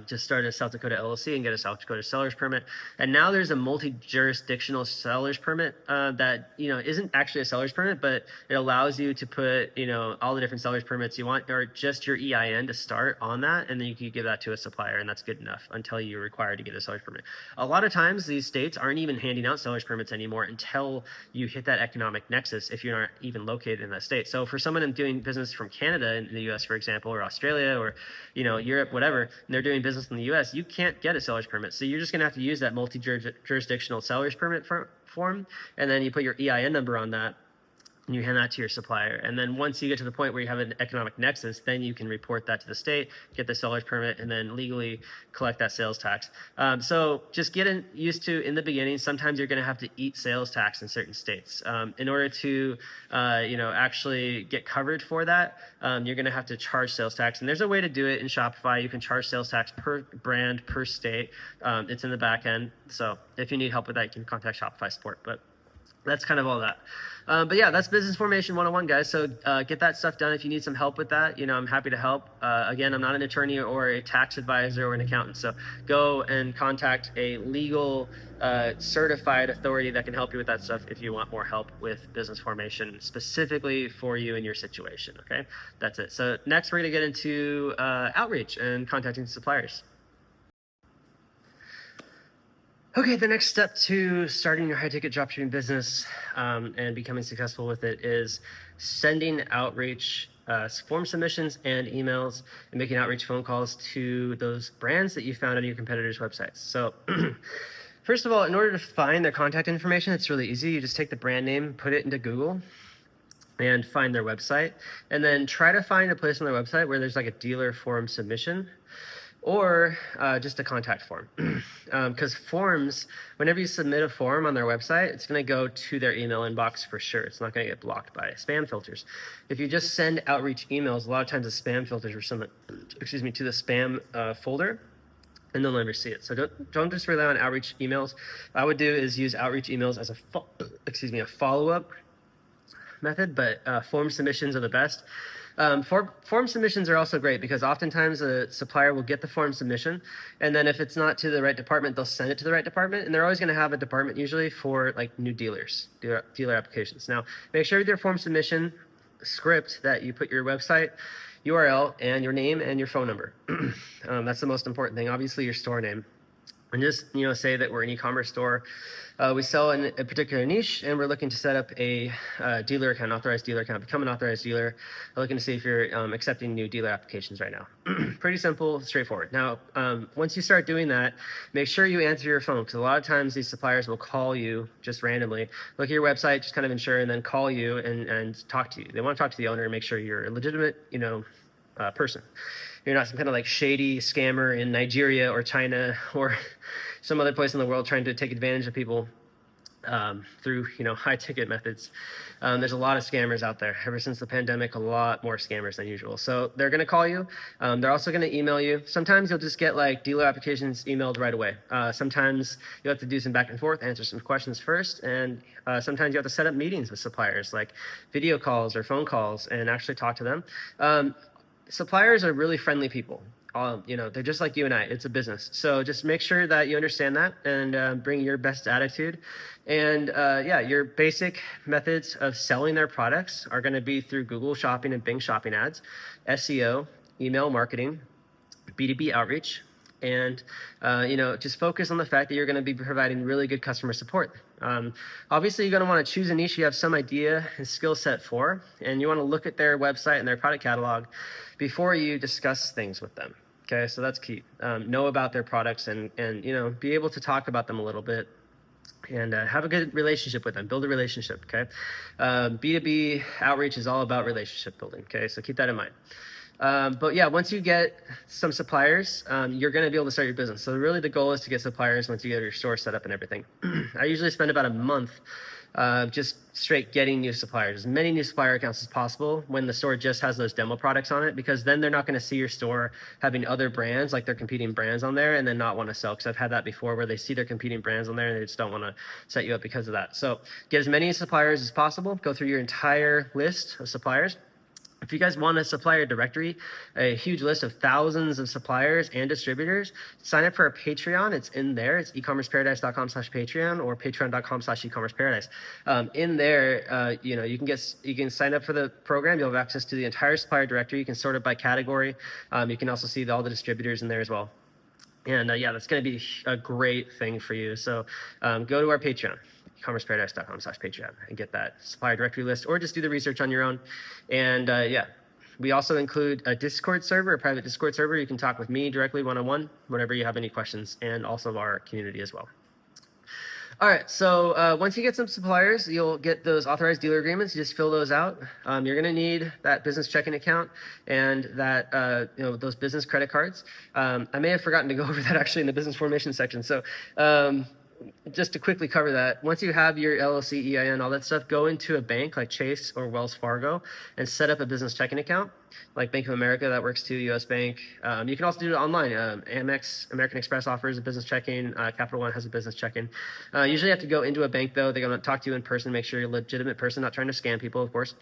Just start a South Dakota LLC and get a South Dakota seller's permit. And now there's a multi-jurisdictional seller's permit that isn't actually a seller's permit, but it allows you to put all the different seller's permits you want, or just your EIN to start on that, and then you can give that to a supplier, and that's good enough until you're required to get a seller's permit. A lot of times these states aren't even handing out seller's permits anymore until you hit that economic nexus, if you're not even located in that state. So for someone doing business from Canada in the US, for example, or Australia, or Europe, whatever, and they're doing business in the US, you can't get a seller's permit. So you're just going to have to use that multi-jurisdictional seller's permit form, and then you put your EIN number on that, and you hand that to your supplier. And then once you get to the point where you have an economic nexus, then you can report that to the state, get the seller's permit, and then legally collect that sales tax. So just get used to, in the beginning, sometimes you're going to have to eat sales tax in certain states. In order to actually get coverage for that, you're going to have to charge sales tax. And there's a way to do it in Shopify. You can charge sales tax per brand, per state. It's in the back end. So if you need help with that, you can contact Shopify support. But that's kind of all that. But yeah, that's business formation 101, guys. So get that stuff done. If you need some help with that, I'm happy to help. Again, I'm not an attorney or a tax advisor or an accountant. So go and contact a legal certified authority that can help you with that stuff if you want more help with business formation specifically for you and your situation. Okay, that's it. So next, we're going to get into outreach and contacting suppliers. Okay, the next step to starting your high-ticket dropshipping business and becoming successful with it is sending outreach form submissions and emails, and making outreach phone calls to those brands that you found on your competitors' websites. So first of all, in order to find their contact information, it's really easy. You just take the brand name, put it into Google, and find their website, and then try to find a place on their website where there's like a dealer form submission, or just a contact form. Because forms, whenever you submit a form on their website, it's going to go to their email inbox for sure. It's not going to get blocked by spam filters. If you just send outreach emails, a lot of times the spam filters will send it, to the spam folder. and they'll never see it. So don't just rely on outreach emails. What I would do is use outreach emails as a follow-up method, but form submissions are the best. Form submissions are also great because oftentimes a supplier will get the form submission, and then if it's not to the right department, they'll send it to the right department, and they're always going to have a department usually for like new dealer applications. Now, make sure with your form submission script that you put your website URL and your name and your phone number. That's the most important thing. Obviously, your store name. And just say that we're an e-commerce store. We sell in a particular niche, and we're looking to set up a dealer account, authorized dealer account, become an authorized dealer. We're looking to see if you're accepting new dealer applications right now. Pretty simple, straightforward. Now, once you start doing that, make sure you answer your phone, because a lot of times these suppliers will call you just randomly, look at your website, just kind of ensure, and then call you and talk to you. They want to talk to the owner and make sure you're a legitimate, person. You're not some kind of like shady scammer in Nigeria or China or some other place in the world trying to take advantage of people through high ticket methods. There's a lot of scammers out there. Ever since the pandemic, a lot more scammers than usual. So they're going to call you. They're also going to email you. Sometimes you'll just get like dealer applications emailed right away. Sometimes you'll have to do some back and forth, answer some questions first, and sometimes you have to set up meetings with suppliers, like video calls or phone calls, and actually talk to them. Suppliers are really friendly people. They're just like you and I. It's a business. So just make sure that you understand that and bring your best attitude. And your basic methods of selling their products are going to be through Google Shopping and Bing Shopping ads, SEO, email marketing, B2B outreach, and just focus on the fact that you're going to be providing really good customer support. Obviously, you're going to want to choose a niche you have some idea and skill set for, and you want to look at their website and their product catalog before you discuss things with them. Okay, so that's key. Know about their products and be able to talk about them a little bit, and have a good relationship with them. Build a relationship. Okay, B2B outreach is all about relationship building. Okay, so keep that in mind. But yeah, once you get some suppliers, you're going to be able to start your business. So really the goal is to get suppliers once you get your store set up and everything. I usually spend about a month just straight getting new suppliers, as many new supplier accounts as possible when the store just has those demo products on it, because then they're not going to see your store having other brands, like their competing brands on there, and then not want to sell. Because I've had that before where they see their competing brands on there and they just don't want to set you up because of that. So get as many suppliers as possible. Go through your entire list of suppliers. If you guys want a supplier directory, a huge list of thousands of suppliers and distributors, sign up for our Patreon. It's in there. It's ecommerceparadise.com/Patreon or patreon.com/ecommerceparadise. In there, you can sign up for the program. You'll have access to the entire supplier directory. You can sort it by category. You can also see all the distributors in there as well. And that's going to be a great thing for you. So go to our Patreon, ecommerceparadise.com/Patreon, and get that supplier directory list, or just do the research on your own. And we also include a Discord server, a private Discord server. You can talk with me directly one-on-one whenever you have any questions, and also our community as well. All right, so once you get some suppliers, you'll get those authorized dealer agreements. You just fill those out. You're going to need that business checking account and that those business credit cards. I may have forgotten to go over that actually in the business formation section. So just to quickly cover that, once you have your LLC, EIN, all that stuff, go into a bank like Chase or Wells Fargo and set up a business checking account, like Bank of America, that works too, US Bank. You can also do it online. Amex, American Express offers a business checking. Capital One has a business checking. Usually you have to go into a bank, though. They're going to talk to you in person, make sure you're a legitimate person, not trying to scam people, of course.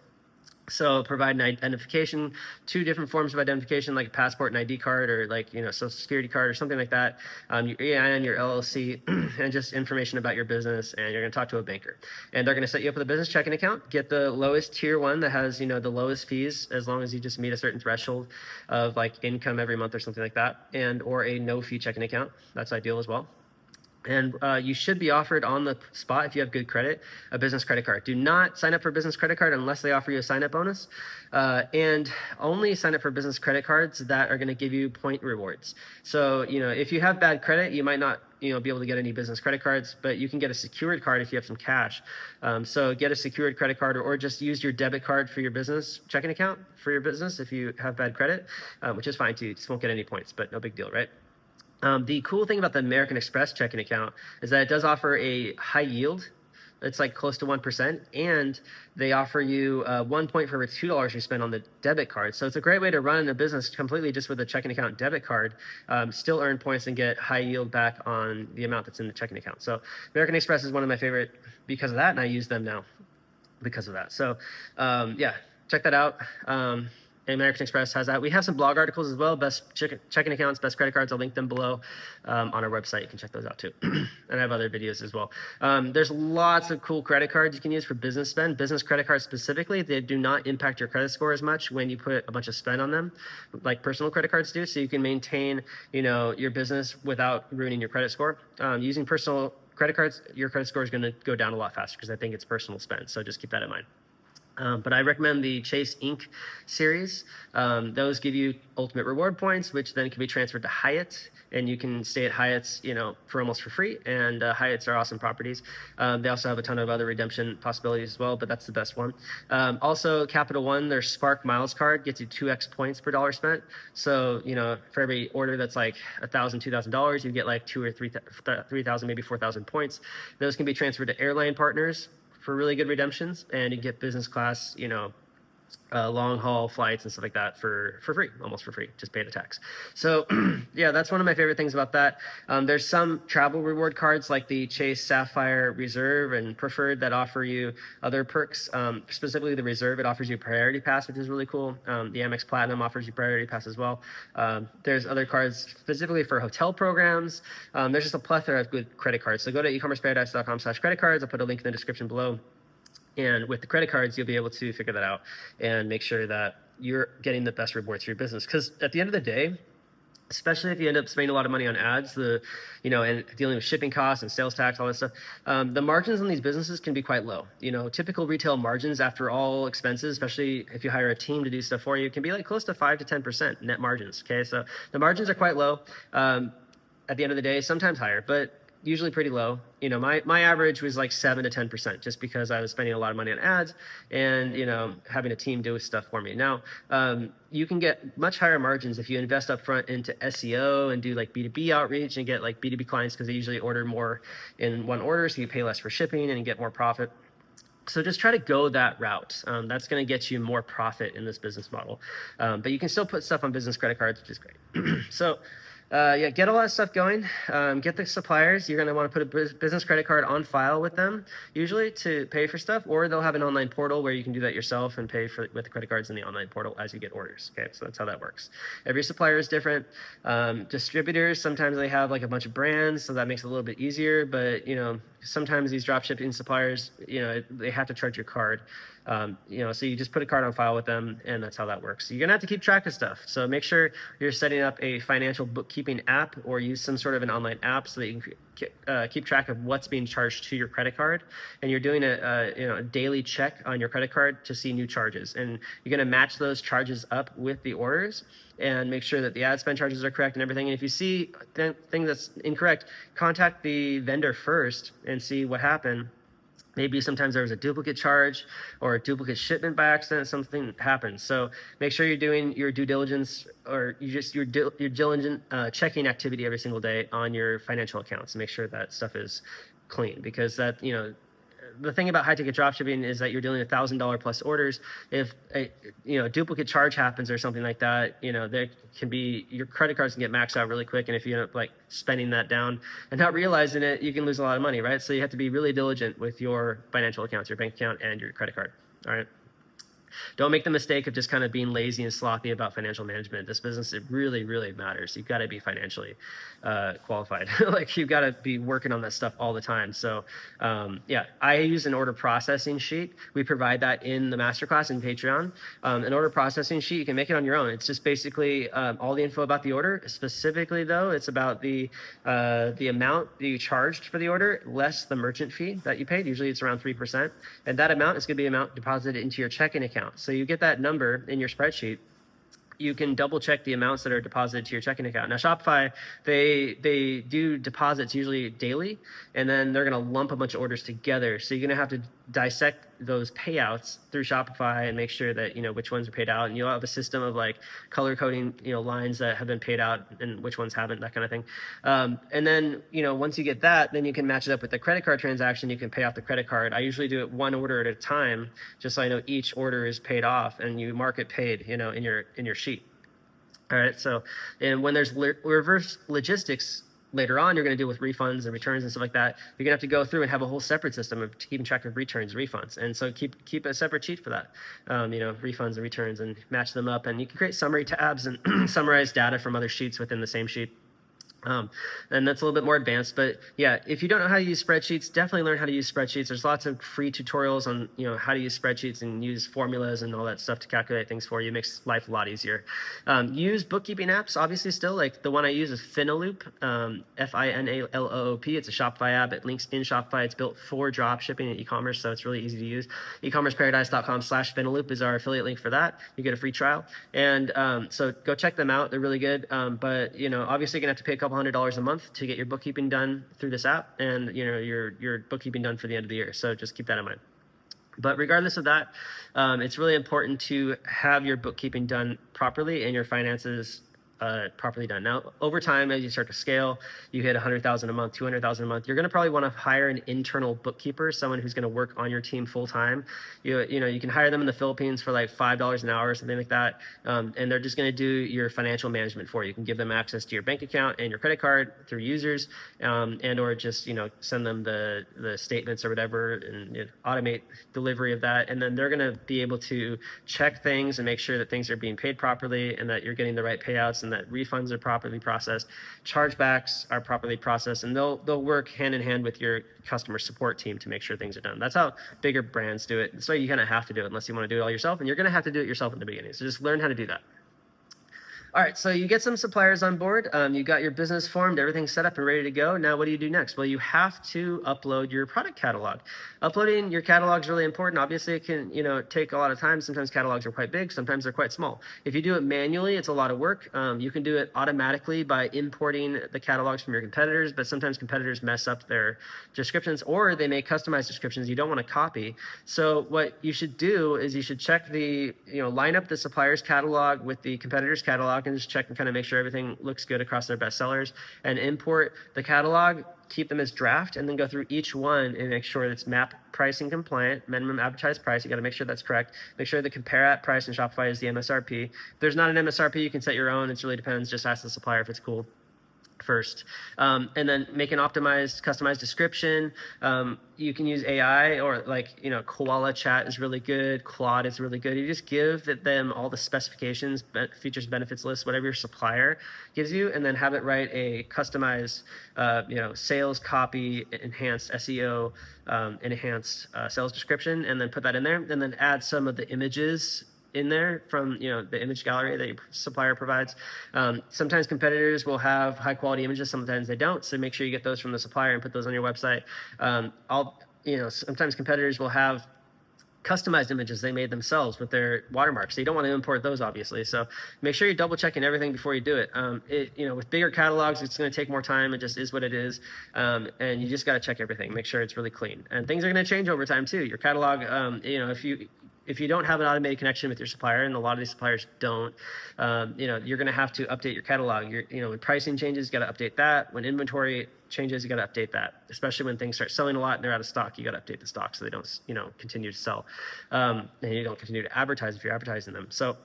So provide an identification, 2 different forms of identification, like a passport and ID card, or like, social security card or something like that. Your EIN, your LLC, and just information about your business. And you're going to talk to a banker, and they're going to set you up with a business checking account. Get the lowest tier one that has, the lowest fees, as long as you just meet a certain threshold of like income every month or something like that, and or a no fee checking account. That's ideal as well. And you should be offered on the spot, if you have good credit, a business credit card. Do not sign up for a business credit card unless they offer you a sign-up bonus. And only sign up for business credit cards that are going to give you point rewards. So, if you have bad credit, you might not be able to get any business credit cards, but you can get a secured card if you have some cash. So get a secured credit card, or just use your debit card for your business checking account for your business if you have bad credit, which is fine too. You just won't get any points, but no big deal, right? The cool thing about the American Express checking account is that it does offer a high yield It's like close to 1%, and they offer you 1 point for every $2 you spend on the debit card. So it's a great way to run a business completely just with a checking account debit card, still earn points and get high yield back on the amount that's in the checking account. So American Express is one of my favorite because of that, and I use them now because of that. So yeah, check that out. American Express has that. We have some blog articles as well, best checking accounts, best credit cards. I'll link them below on our website. You can check those out too. And I have other videos as well. There's lots of cool credit cards you can use for business spend. Business credit cards specifically, they do not impact your credit score as much when you put a bunch of spend on them, like personal credit cards do. So you can maintain, your business without ruining your credit score. Using personal credit cards, your credit score is going to go down a lot faster because I think it's personal spend. So just keep that in mind. But I recommend the Chase Inc. series. Those give you ultimate reward points, which then can be transferred to Hyatt, and you can stay at Hyatt's, for almost for free. And Hyatts are awesome properties. They also have a ton of other redemption possibilities as well, but that's the best one. Also, Capital One, their Spark Miles card gets you 2x points per dollar spent. So, for every order that's like $1,000, $2,000, you get like 2,000 or 3,000, maybe 4,000 points. Those can be transferred to airline partners for really good redemptions, and you get business class, long haul flights and stuff like that for free, almost for free, just pay the tax. So yeah, that's one of my favorite things about that. There's some travel reward cards like the Chase Sapphire Reserve and Preferred that offer you other perks. Specifically the Reserve, it offers you Priority Pass, which is really cool. The Amex Platinum offers you Priority Pass as well. There's other cards specifically for hotel programs. There's just a plethora of good credit cards. So go to ecommerceparadise.com/credit cards. I'll put a link in the description below. And with the credit cards, you'll be able to figure that out and make sure that you're getting the best rewards for your business. Because at the end of the day, especially if you end up spending a lot of money on ads, and dealing with shipping costs and sales tax, all that stuff, the margins on these businesses can be quite low. Typical retail margins after all expenses, especially if you hire a team to do stuff for you, can be like close to 5 to 10% net margins. Okay, so the margins are quite low at the end of the day, sometimes higher, but usually pretty low. My average was like 7 to 10%, just because I was spending a lot of money on ads and, having a team do stuff for me. Now, you can get much higher margins if you invest up front into SEO and do like B2B outreach and get like B2B clients, because they usually order more in one order. So you pay less for shipping and you get more profit. So just try to go that route. That's going to get you more profit in this business model. But you can still put stuff on business credit cards, which is great. So yeah, get a lot of stuff going. Get the suppliers. You're going to want to put a business credit card on file with them, usually, to pay for stuff, or they'll have an online portal where you can do that yourself and pay with the credit cards in the online portal as you get orders. Okay, so that's how that works. Every supplier is different. Distributors, sometimes they have like a bunch of brands, so that makes it a little bit easier, but sometimes these dropshipping suppliers, they have to charge your card. So you just put a card on file with them, and that's how that works. So you're gonna have to keep track of stuff. So make sure you're setting up a financial bookkeeping app, or use some sort of an online app so that you can keep track of what's being charged to your credit card. And you're doing a daily check on your credit card to see new charges, and you're gonna match those charges up with the orders and make sure that the ad spend charges are correct and everything. And if you see thing that's incorrect, contact the vendor first and see what happened. Maybe sometimes there was a duplicate charge or a duplicate shipment by accident, something happens. So make sure you're doing your due diligence, or your diligent checking activity every single day on your financial accounts, and make sure that stuff is clean, because that, the thing about high ticket dropshipping is that you're dealing with $1,000 plus orders. If a duplicate charge happens or something like that, there can be, your credit cards can get maxed out really quick, and if you end up like spending that down and not realizing it, you can lose a lot of money, right? So you have to be really diligent with your financial accounts, your bank account and your credit card. All right. Don't make the mistake of just kind of being lazy and sloppy about financial management. This business, it really, really matters. You've got to be financially qualified. Like, you've got to be working on that stuff all the time. So yeah, I use an order processing sheet. We provide that in the masterclass in Patreon. An order processing sheet, you can make it on your own. It's just basically all the info about the order. Specifically though, it's about the amount that you charged for the order, less the merchant fee that you paid. Usually it's around 3%. And that amount is going to be the amount deposited into your checking account. So you get that number in your spreadsheet. You can double check the amounts that are deposited to your checking account. Now, Shopify, they do deposits usually daily, and then they're going to lump a bunch of orders together. So you're going to have to dissect those payouts through Shopify and make sure that, which ones are paid out. And you'll have a system of like color coding, lines that have been paid out and which ones haven't, that kind of thing. And then, once you get that, then you can match it up with the credit card transaction. You can pay off the credit card. I usually do it one order at a time, just so I know each order is paid off, and you mark it paid, in your sheet. All right. So, and when there's reverse logistics later on, you're going to deal with refunds and returns and stuff like that. You're going to have to go through and have a whole separate system of keeping track of returns, refunds. And so keep a separate sheet for that, refunds and returns, and match them up. And you can create summary tabs and summarize data from other sheets within the same sheet. And that's a little bit more advanced, but yeah, if you don't know how to use spreadsheets, definitely learn how to use spreadsheets. There's lots of free tutorials on, how to use spreadsheets and use formulas and all that stuff to calculate things for you. It makes life a lot easier. Use bookkeeping apps, obviously still, like the one I use is Finaloop, Finaloop. It's a Shopify app. It links in Shopify. It's built for dropshipping and e-commerce, so it's really easy to use. Ecommerceparadise.com/Finaloop is our affiliate link for that. You get a free trial. And so go check them out. They're really good. But, obviously you're going to have to pay a couple $100 a month to get your bookkeeping done through this app, and your bookkeeping done for the end of the year. So just keep that in mind. But regardless of that, it's really important to have your bookkeeping done properly and your finances properly done. Now, over time, as you start to scale, you hit 100,000 a month, 200,000 a month. You're going to probably want to hire an internal bookkeeper, someone who's going to work on your team full time. You can hire them in the Philippines for like $5 an hour or something like that, and they're just going to do your financial management for you. You can give them access to your bank account and your credit card through users, and or just send them the statements or whatever, and automate delivery of that. And then they're going to be able to check things and make sure that things are being paid properly and that you're getting the right payouts, and that refunds are properly processed, chargebacks are properly processed, and they'll work hand in hand with your customer support team to make sure things are done. That's how bigger brands do it. So you kind of have to do it unless you want to do it all yourself, and you're going to have to do it yourself in the beginning. So just learn how to do that. All right, so you get some suppliers on board. You got your business formed, everything's set up and ready to go. Now, what do you do next? Well, you have to upload your product catalog. Uploading your catalog is really important. Obviously, it can take a lot of time. Sometimes catalogs are quite big, sometimes they're quite small. If you do it manually, it's a lot of work. You can do it automatically by importing the catalogs from your competitors, but sometimes competitors mess up their descriptions, or they make customized descriptions you don't want to copy. So what you should do is you should check line up the supplier's catalog with the competitor's catalog, and just check and kind of make sure everything looks good across their best sellers, and import the catalog, keep them as draft, and then go through each one and make sure it's MAP pricing compliant, minimum advertised price. You got to make sure that's correct. Make sure the compare at price in Shopify is the MSRP. If there's not an MSRP, you can set your own. It really depends. Just ask the supplier if it's cool first. And then make an optimized, customized description. You can use AI, or Koala Chat is really good. Claude is really good. You just give them all the specifications, features, benefits list, whatever your supplier gives you, and then have it write a customized, sales copy, enhanced SEO, enhanced sales description, and then put that in there, and then add some of the images in there from the image gallery that your supplier provides. Sometimes competitors will have high quality images, sometimes they don't, so make sure you get those from the supplier and put those on your website. Sometimes competitors will have customized images they made themselves with their watermarks, so you don't want to import those, obviously. So make sure you're double checking everything before you do it. With bigger catalogs, it's going to take more time. It just is what it is, and you just got to check everything, make sure it's really clean. And things are going to change over time too. Your catalog, if you don't have an automated connection with your supplier, and a lot of these suppliers don't, you're going to have to update your catalog. When pricing changes, you got to update that. When inventory changes, you got to update that. Especially when things start selling a lot and they're out of stock, you got to update the stock so they don't, continue to sell, and you don't continue to advertise if you're advertising them. So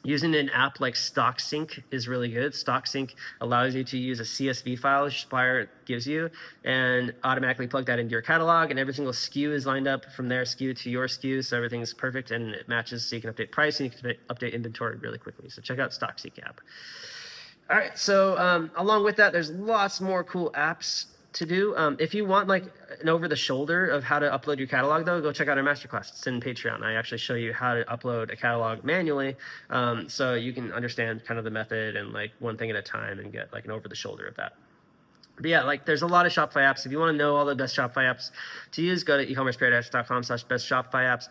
using an app like StockSync is really good. StockSync allows you to use a CSV file your supplier gives you and automatically plug that into your catalog, and every single SKU is lined up from their SKU to your SKU, so everything's perfect and it matches, so you can update price and you can update inventory really quickly. So check out StockSync app. All right, so along with that, there's lots more cool apps to do. If you want like an over the shoulder of how to upload your catalog, though, go check out our masterclass. It's in Patreon. I actually show you how to upload a catalog manually, so you can understand kind of the method and like one thing at a time and get like an over the shoulder of that. But yeah, like there's a lot of Shopify apps. If you want to know all the best Shopify apps to use, go to ecommerceparadise.com/best Shopify apps.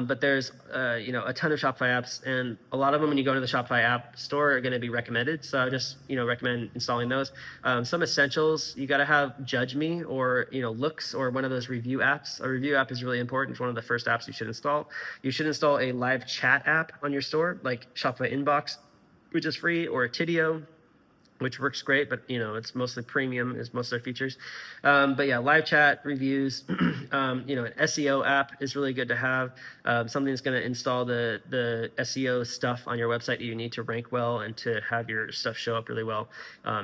But there's a ton of Shopify apps, and a lot of them when you go to the Shopify app store are going to be recommended. So I just recommend installing those. Some essentials, you got to have Judge Me or Looks or one of those review apps. A review app is really important. It's one of the first apps you should install. You should install a live chat app on your store, like Shopify Inbox, which is free, or Tidio, which works great, but it's mostly premium is most of their features. But yeah, live chat, reviews, an SEO app is really good to have. Something that's going to install the SEO stuff on your website that you need to rank well and to have your stuff show up really well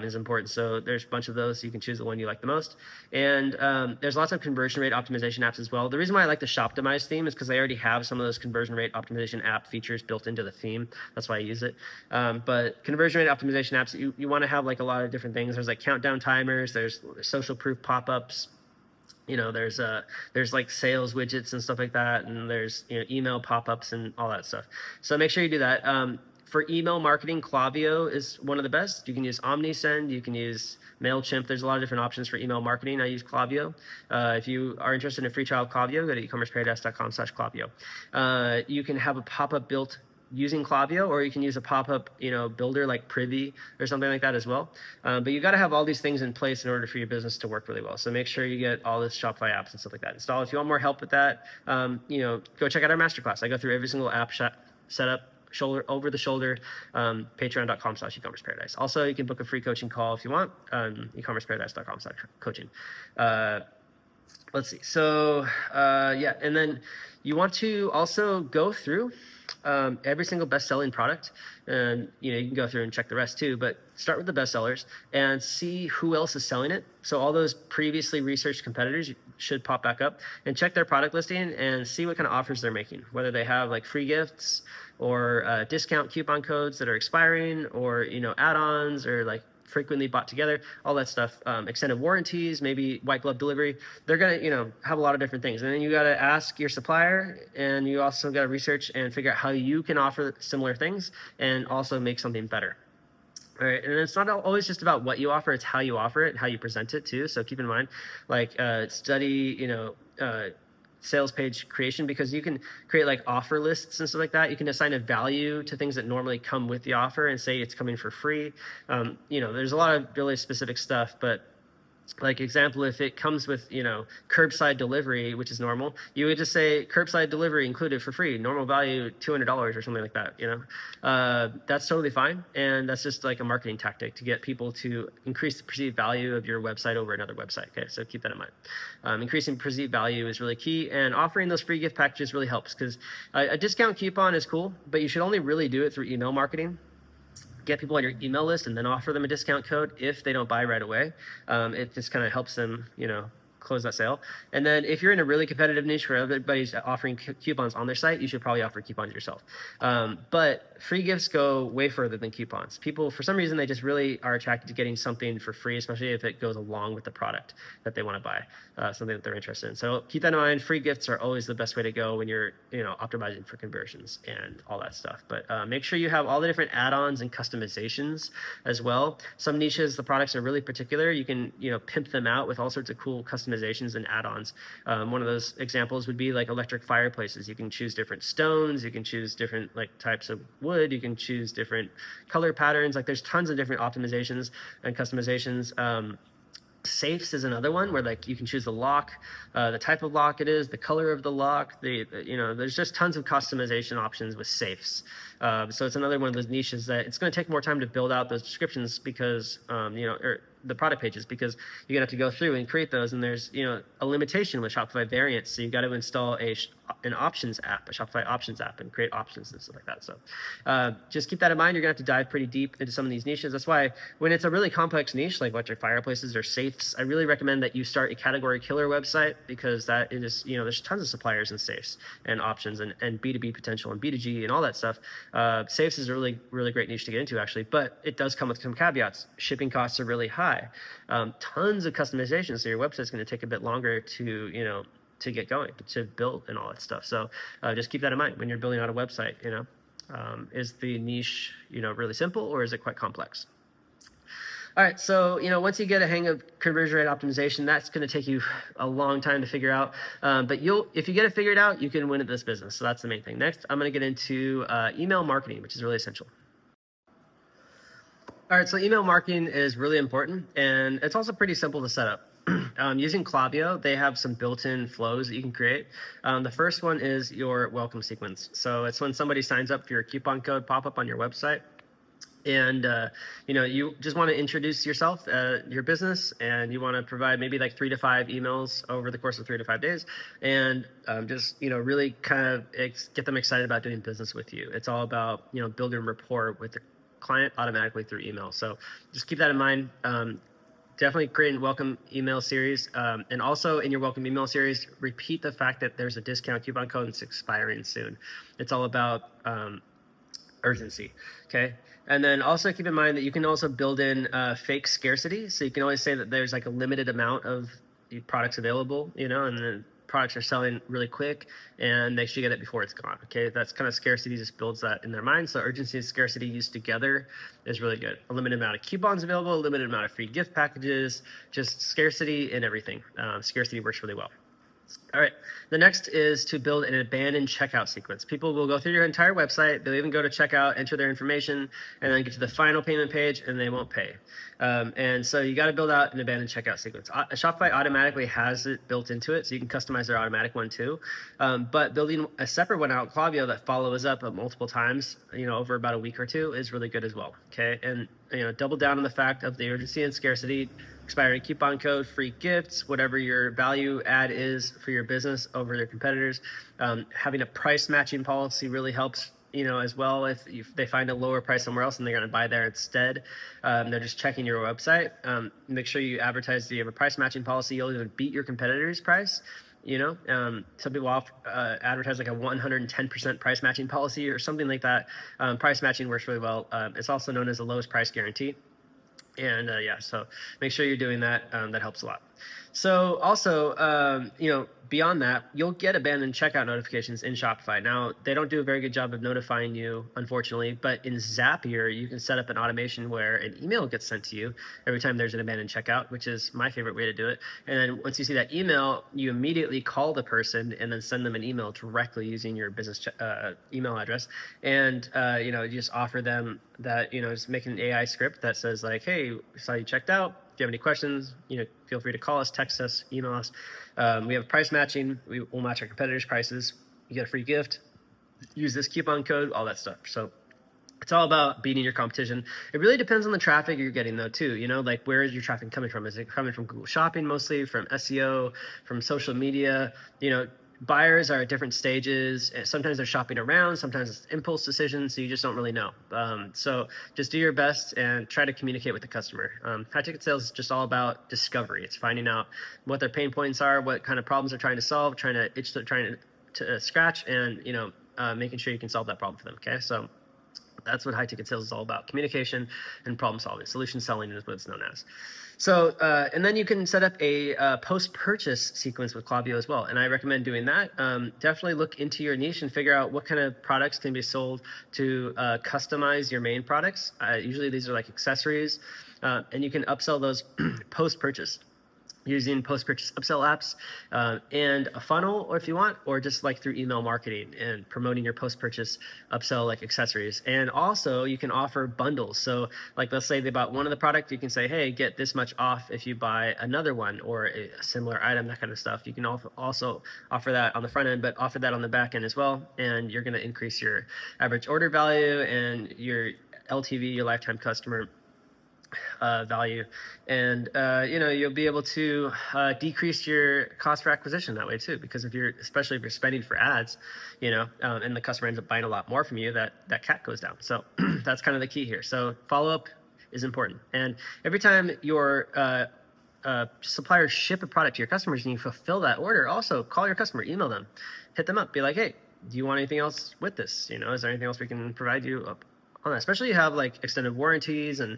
is important. So there's a bunch of those. So you can choose the one you like the most. And there's lots of conversion rate optimization apps as well. The reason why I like the Shoptimize theme is because they already have some of those conversion rate optimization app features built into the theme. That's why I use it. But conversion rate optimization apps, you want to have like a lot of different things. There's like countdown timers, there's social proof pop-ups, there's like sales widgets and stuff like that, and there's email pop-ups and all that stuff. So make sure you do that. For email marketing, Klaviyo is one of the best. You can use OmniSend, you can use MailChimp. There's a lot of different options for email marketing. I use Klaviyo. If you are interested in a free trial of Klaviyo, go to ecommerceparadise.com/Klaviyo. You can have a pop-up built using Klaviyo, or you can use a pop-up builder like Privy or something like that as well. But you got to have all these things in place in order for your business to work really well. So make sure you get all this Shopify apps and stuff like that installed. If you want more help with that, go check out our masterclass. I go through every single app setup, over the shoulder, patreon.com/ecommerceparadise. Also, you can book a free coaching call if you want, ecommerceparadise.com/coaching. Let's see. So and then you want to also go through every single best-selling product, and you can go through and check the rest too, but start with the best sellers and see who else is selling it. So all those previously researched competitors should pop back up, and check their product listing and see what kind of offers they're making, whether they have like free gifts or discount coupon codes that are expiring, or add-ons, or like frequently bought together, all that stuff, extended warranties, maybe white glove delivery. They're gonna have a lot of different things, and then you got to ask your supplier, and you also got to research and figure out how you can offer similar things and also make something better. All right, and it's not always just about what you offer; it's how you offer it, how you present it too. So keep in mind, like study, sales page creation, because you can create like offer lists and stuff like that. You can assign a value to things that normally come with the offer and say it's coming for free. There's a lot of really specific stuff, but like example, if it comes with curbside delivery, which is normal, you would just say curbside delivery included for free, normal value $200 or something like that. That's totally fine, and that's just like a marketing tactic to get people to increase the perceived value of your website over another website. Okay, so keep that in mind. Increasing perceived value is really key, and offering those free gift packages really helps, because a discount coupon is cool, but you should only really do it through email marketing. Get people on your email list and then offer them a discount code if they don't buy right away. It just kind of helps them, close that sale. And then if you're in a really competitive niche where everybody's offering coupons on their site, you should probably offer coupons yourself. But free gifts go way further than coupons. People, for some reason, they just really are attracted to getting something for free, especially if it goes along with the product that they want to buy, something that they're interested in. So keep that in mind. Free gifts are always the best way to go when you're, optimizing for conversions and all that stuff. But make sure you have all the different add-ons and customizations as well. Some niches, the products are really particular. You can, pimp them out with all sorts of cool customizations and add-ons. One of those examples would be like electric fireplaces. You can choose different stones, you can choose different like types of wood, you can choose different color patterns. Like there's tons of different optimizations and customizations. Safes is another one where like you can choose the lock, the type of lock it is, the color of the lock, there's just tons of customization options with safes. So it's another one of those niches that it's going to take more time to build out those descriptions, because or the product pages, because you're gonna have to go through and create those, and there's a limitation with Shopify variants, so you've got to install an options app, a Shopify options app, and create options and stuff like that. So just keep that in mind. You're gonna have to dive pretty deep into some of these niches. That's why when it's a really complex niche like electric fireplaces or safes, I really recommend that you start a category killer website, because that is there's tons of suppliers and safes and options and B2B potential and B2G and all that stuff. Safes is a really, really great niche to get into, actually, but it does come with some caveats. Shipping costs are really high. Tons of customization, so your website's going to take a bit longer to to get going, to build and all that stuff. So just keep that in mind when you're building out a website. Is the niche really simple, or is it quite complex? All right, so once you get a hang of conversion rate optimization, that's going to take you a long time to figure out. But if you get it figured out, you can win at this business. So that's the main thing. Next, I'm going to get into email marketing, which is really essential. All right, so email marketing is really important, and it's also pretty simple to set up. Using Klaviyo, they have some built-in flows that you can create. The first one is your welcome sequence. So it's when somebody signs up for your coupon code pop-up on your website. And you just want to introduce yourself, your business, and you want to provide maybe like 3 to 5 emails over the course of 3 to 5 days, and just really kind of get them excited about doing business with you. It's all about building rapport with the client automatically through email. So just keep that in mind. Definitely create a welcome email series, and also in your welcome email series, repeat the fact that there's a discount coupon code and it's expiring soon. It's all about urgency. Okay. And then also keep in mind that you can also build in fake scarcity. So you can always say that there's like a limited amount of products available, and the products are selling really quick and make sure you get it before it's gone. Okay. That's kind of scarcity, just builds that in their mind. So urgency and scarcity used together is really good. A limited amount of coupons available, a limited amount of free gift packages, just scarcity in everything. Scarcity works really well. All right, the next is to build an abandoned checkout sequence. People will go through your entire website, they'll even go to checkout, enter their information, and then get to the final payment page and they won't pay. And so you got to build out an abandoned checkout sequence. Shopify automatically has it built into it, so you can customize their automatic one too. But building a separate one out, Klaviyo, that follows up multiple times, over about a week or two is really good as well. Okay, and double down on the fact of the urgency and scarcity, expiring coupon code, free gifts, whatever your value add is for your business over your competitors. Having a price matching policy really helps, as well. If they find a lower price somewhere else and they're going to buy there instead, they're just checking your website. Make sure you advertise that you have a price matching policy. You'll even beat your competitor's price. Some people advertise like a 110% price matching policy or something like that. Price matching works really well. It's also known as the lowest price guarantee. And so make sure you're doing that. That helps a lot. So also, beyond that, you'll get abandoned checkout notifications in Shopify. Now, they don't do a very good job of notifying you, unfortunately, but in Zapier, you can set up an automation where an email gets sent to you every time there's an abandoned checkout, which is my favorite way to do it. And then once you see that email, you immediately call the person and then send them an email directly using your business email address. And, you just offer them that, just make an AI script that says like, hey, we saw you checked out. If you have any questions, feel free to call us, text us, email us. We have price matching. We will match our competitors' prices. You get a free gift. Use this coupon code, all that stuff. So it's all about beating your competition. It really depends on the traffic you're getting though too. Like where is your traffic coming from? Is it coming from Google Shopping mostly, from SEO, from social media? Buyers are at different stages. Sometimes they're shopping around, sometimes it's impulse decisions, so you just don't really know. So just do your best and try to communicate with the customer. High ticket sales is just all about discovery. It's finding out what their pain points are, what kind of problems they're trying to solve, trying to scratch, and making sure you can solve that problem for them. Okay, so that's what high ticket sales is all about: communication and problem solving. Solution selling is what it's known as. So, and then you can set up a post-purchase sequence with Klaviyo as well. And I recommend doing that. Definitely look into your niche and figure out what kind of products can be sold to customize your main products. Usually these are like accessories, and you can upsell those post-purchase using post-purchase upsell apps and a funnel, or if you want, or just like through email marketing and promoting your post-purchase upsell like accessories. And also you can offer bundles. So like, let's say they bought one of the product, you can say, hey, get this much off if you buy another one or a similar item, that kind of stuff. You can also offer that on the front end, but offer that on the back end as well. And you're going to increase your average order value and your LTV, your lifetime customer value, and you'll be able to decrease your cost for acquisition that way too, because especially if you're spending for ads, and the customer ends up buying a lot more from you, that CAC goes down. So that's kind of the key here. So follow up is important, and every time your suppliers ship a product to your customers and you fulfill that order, also call your customer, email them, hit them up, be like, hey, do you want anything else with this? Is there anything else we can provide you on that? Especially you have like extended warranties and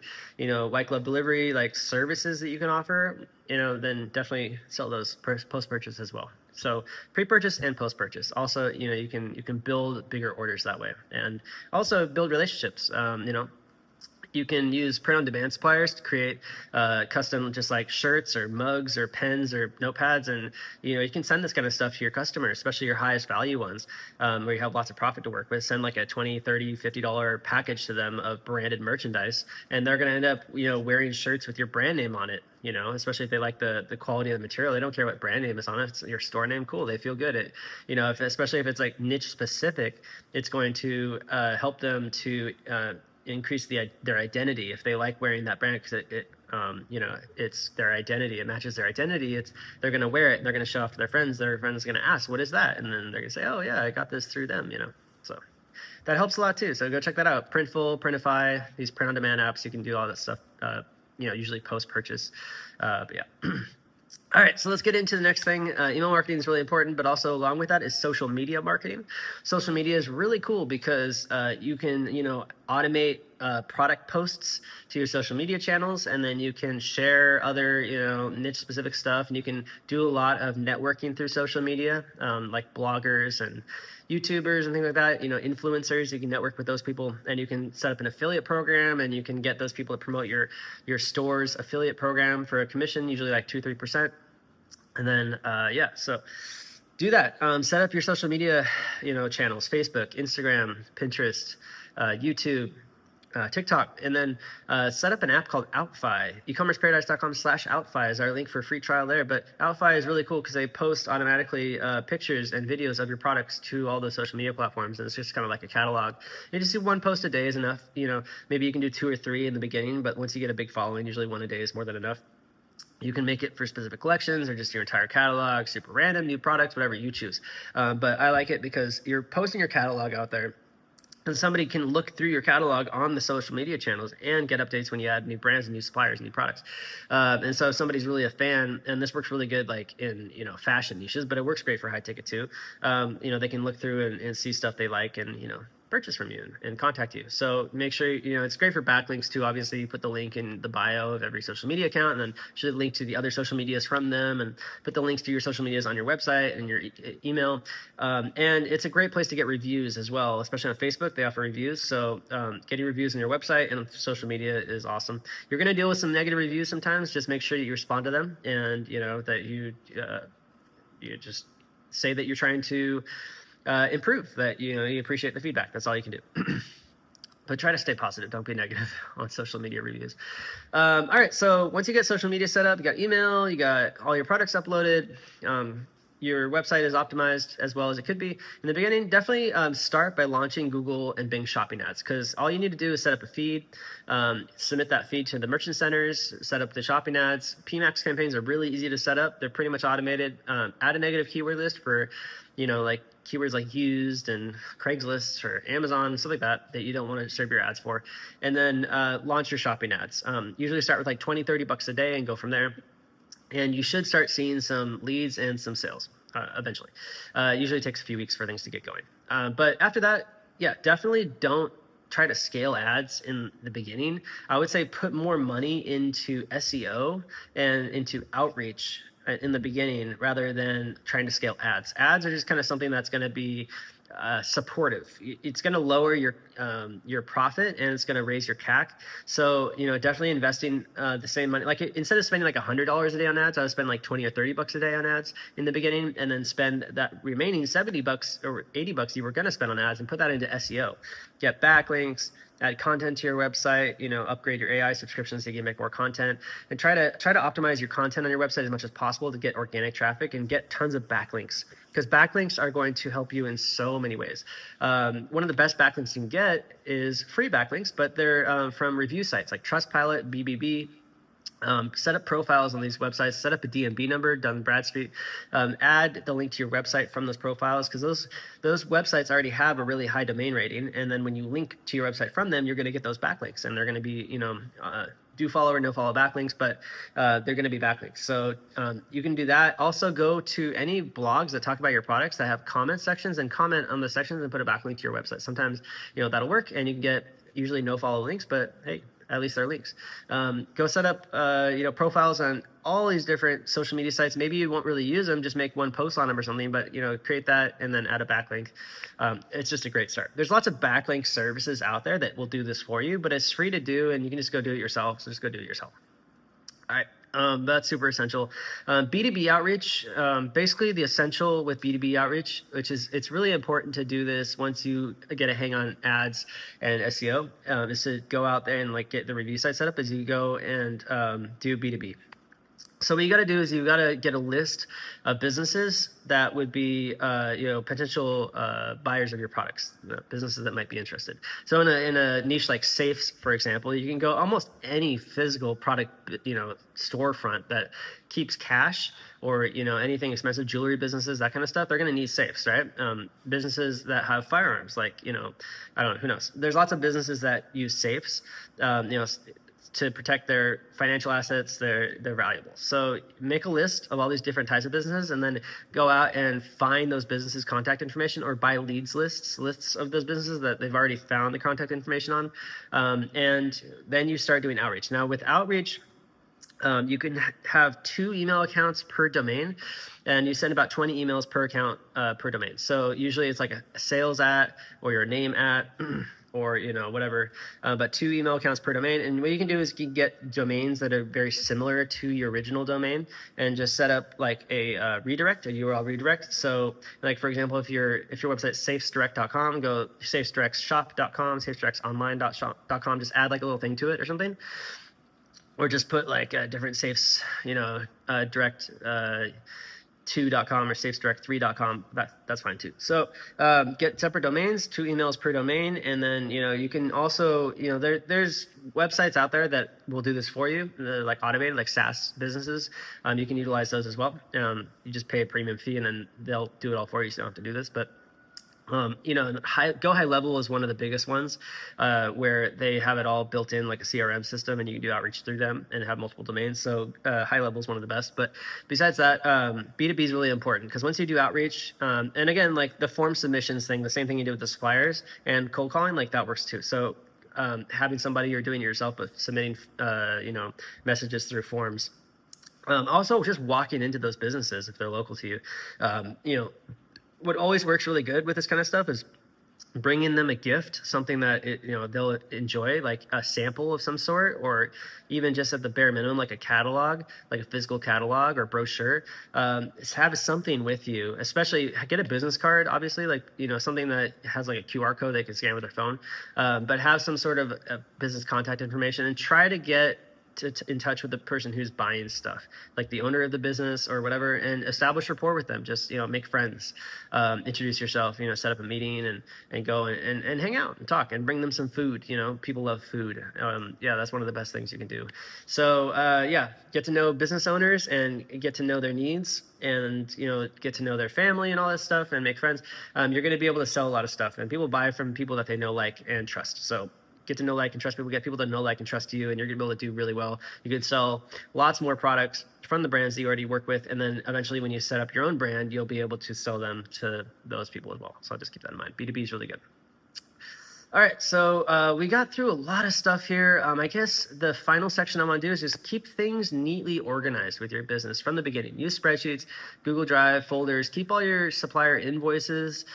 white glove delivery like services that you can offer, then definitely sell those post-purchase as well. So pre-purchase and post-purchase. Also, you can build bigger orders that way, and also build relationships. You can use print-on-demand suppliers to create custom, just like shirts or mugs or pens or notepads, and you can send this kind of stuff to your customers, especially your highest value ones, where you have lots of profit to work with. Send like a $20, $30, $50 package to them of branded merchandise, and they're going to end up wearing shirts with your brand name on it. Especially if they like the quality of the material. They don't care what brand name is on it. It's your store name. Cool. They feel good. Especially if it's like niche specific, it's going to help them to increase their identity if they like wearing that brand, because it's their identity. It matches their identity. They're going to wear it and they're going to show off to their friends. Their friends are going to ask, what is that? And then they're going to say, oh yeah, I got this through them. So that helps a lot too. So go check that out. Printful, Printify, these print on demand apps. You can do all that stuff, usually post purchase. But yeah. All right, so let's get into the next thing. Email marketing is really important, but also along with that is social media marketing. Social media is really cool because you can, automate product posts to your social media channels, and then you can share other, niche specific stuff, and you can do a lot of networking through social media, like bloggers and YouTubers and things like that, influencers. You can network with those people, and you can set up an affiliate program, and you can get those people to promote your store's affiliate program for a commission, usually like 2-3%. And then, so do that. Set up your social media, channels: Facebook, Instagram, Pinterest, YouTube, TikTok, and then set up an app called Outfy. ecommerceparadise.com/Outfy is our link for a free trial there. But Outfy is really cool because they post automatically pictures and videos of your products to all the social media platforms, and it's just kind of like a catalog. You just do one post a day is enough. Maybe you can do 2 or 3 in the beginning, but once you get a big following, usually 1 a day is more than enough. You can make it for specific collections or just your entire catalog, super random, new products, whatever you choose. But I like it because you're posting your catalog out there, and somebody can look through your catalog on the social media channels and get updates when you add new brands and new suppliers and new products. And so if somebody's really a fan, and this works really good like in fashion niches, but it works great for high ticket too. They can look through and see stuff they like, and purchase from you and contact you. So make sure, it's great for backlinks too. Obviously, you put the link in the bio of every social media account, and then should link to the other social medias from them, and put the links to your social medias on your website and your email. And it's a great place to get reviews as well, especially on Facebook. They offer reviews. So getting reviews on your website and social media is awesome. You're going to deal with some negative reviews sometimes. Just make sure that you respond to them, and that you just say that you're trying to improve, that you appreciate the feedback. That's all you can do. But try to stay positive. Don't be negative on social media reviews. All right, so once you get social media set up, you got email, you got all your products uploaded, your website is optimized as well as it could be. In the beginning, definitely start by launching Google and Bing shopping ads, because all you need to do is set up a feed, submit that feed to the merchant centers, set up the shopping ads. PMAX campaigns are really easy to set up. They're pretty much automated. Add a negative keyword list for, like keywords like used and Craigslist or Amazon, stuff like that you don't want to serve your ads for. And then launch your shopping ads. Usually start with like $20-$30 a day and go from there. And you should start seeing some leads and some sales eventually. Usually takes a few weeks for things to get going. But after that, definitely don't try to scale ads in the beginning. I would say put more money into SEO and into outreach in the beginning rather than trying to scale ads. Ads are just kind of something that's going to be supportive. It's going to lower your profit, and it's going to raise your CAC. So definitely investing the same money. Like instead of spending like $100 a day on ads, I would spend like $20 or $30 a day on ads in the beginning, and then spend that remaining $70 or $80 you were going to spend on ads and put that into SEO. Get backlinks, add content to your website, upgrade your AI subscriptions so you can make more content, and try to optimize your content on your website as much as possible to get organic traffic and get tons of backlinks, because backlinks are going to help you in so many ways. One of the best backlinks you can get is free backlinks, but they're from review sites like Trustpilot, BBB. Set up profiles on these websites, set up a DMB number, Dun Bradstreet, add the link to your website from those profiles, because those websites already have a really high domain rating, and then when you link to your website from them, you're going to get those backlinks, and they're going to be, do follow or no follow backlinks, but they're going to be backlinks. So you can do that. Also go to any blogs that talk about your products that have comment sections, and comment on the sections and put a backlink to your website. Sometimes, that'll work, and you can get usually no follow links, but hey, at least their links. Go set up profiles on all these different social media sites. Maybe you won't really use them, just make one post on them or something, but create that and then add a backlink. It's just a great start. There's lots of backlink services out there that will do this for you, but it's free to do and you can just go do it yourself. So just go do it yourself. All right. That's super essential. B2B outreach, basically the essential with B2B outreach, which is, it's really important to do this once you get a hang on ads and SEO, is to go out there and get the review site set up as you go and do B2B. So what you got to do is you got to get a list of businesses that would be, potential buyers of your products, businesses that might be interested. So in a niche like safes, for example, you can go almost any physical product, storefront that keeps cash or, anything expensive, jewelry businesses, that kind of stuff. They're going to need safes, right? Businesses that have firearms, I don't know, who knows? There's lots of businesses that use safes, to protect their financial assets, their valuables. So make a list of all these different types of businesses and then go out and find those businesses' contact information or buy lists of those businesses that they've already found the contact information on. And then you start doing outreach. Now with outreach, you can have 2 email accounts per domain, and you send about 20 emails per account per domain. So usually it's like a sales at or your name at or whatever, but 2 email accounts per domain. And what you can do is you can get domains that are very similar to your original domain and just set up like a redirect, a URL redirect. So like, for example, if your website is safesdirect.com, go safesdirectshop.com, safesdirectsonline.shop.com, just add like a little thing to it or something. Or just put like a different safes, direct 2.com or safesdirect3.com. That's fine too. So get separate domains, 2 emails per domain, and then you can also there's websites out there that will do this for you, like automated, like SaaS businesses. You can utilize those as well. You just pay a premium fee and then they'll do it all for you, so you don't have to do this. But Go High Level is one of the biggest ones, where they have it all built in like a CRM system, and you can do outreach through them and have multiple domains. So High Level is one of the best. But besides that, B2B is really important because once you do outreach, and again, like the form submissions thing, the same thing you do with the suppliers and cold calling, like that works too. So having somebody, you're doing it yourself, but submitting messages through forms. Also, just walking into those businesses if they're local to you. What always works really good with this kind of stuff is bringing them a gift, something that they'll enjoy, like a sample of some sort, or even just at the bare minimum, like a catalog, like a physical catalog or brochure. Have something with you, especially get a business card, obviously, like something that has like a QR code they can scan with their phone, but have some sort of business contact information and try to get in touch with the person who's buying stuff, like the owner of the business or whatever, and establish rapport with them. Just make friends, introduce yourself, set up a meeting and go and hang out and talk and bring them some food. People love food. That's one of the best things you can do. So get to know business owners and get to know their needs and get to know their family and all that stuff and make friends. You're going to be able to sell a lot of stuff, and people buy from people that they know, like, and trust. So get to know, like, and trust people, get people that know, like, and trust you, and you're gonna be able to do really well. You can sell lots more products from the brands that you already work with, and then eventually when you set up your own brand, you'll be able to sell them to those people as well. So just keep that in mind. B2B is really good. All right, so we got through a lot of stuff here. I guess the final section I want to do is just keep things neatly organized with your business from the beginning. Use spreadsheets, Google Drive, folders, keep all your supplier invoices,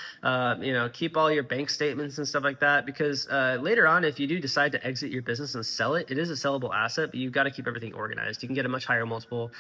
keep all your bank statements and stuff like that, because later on, if you do decide to exit your business and sell it, it is a sellable asset, but you've got to keep everything organized. You can get a much higher multiple.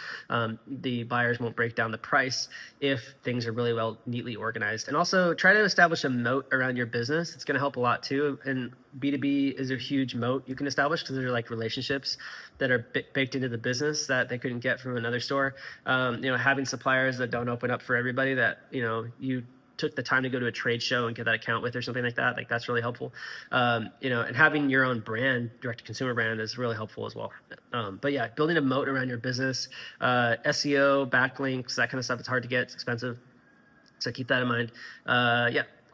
The buyers won't break down the price if things are really well neatly organized. And also try to establish a moat around your business. It's going to help a lot too. And B2B is a huge moat you can establish because they're like relationships that are baked into the business that they couldn't get from another store. Having suppliers that don't open up for everybody, that you took the time to go to a trade show and get that account with or something like that, like that's really helpful. And having your own brand, direct to consumer brand, is really helpful as well. But yeah, building a moat around your business, SEO, backlinks, that kind of stuff, it's hard to get, it's expensive. So keep that in mind.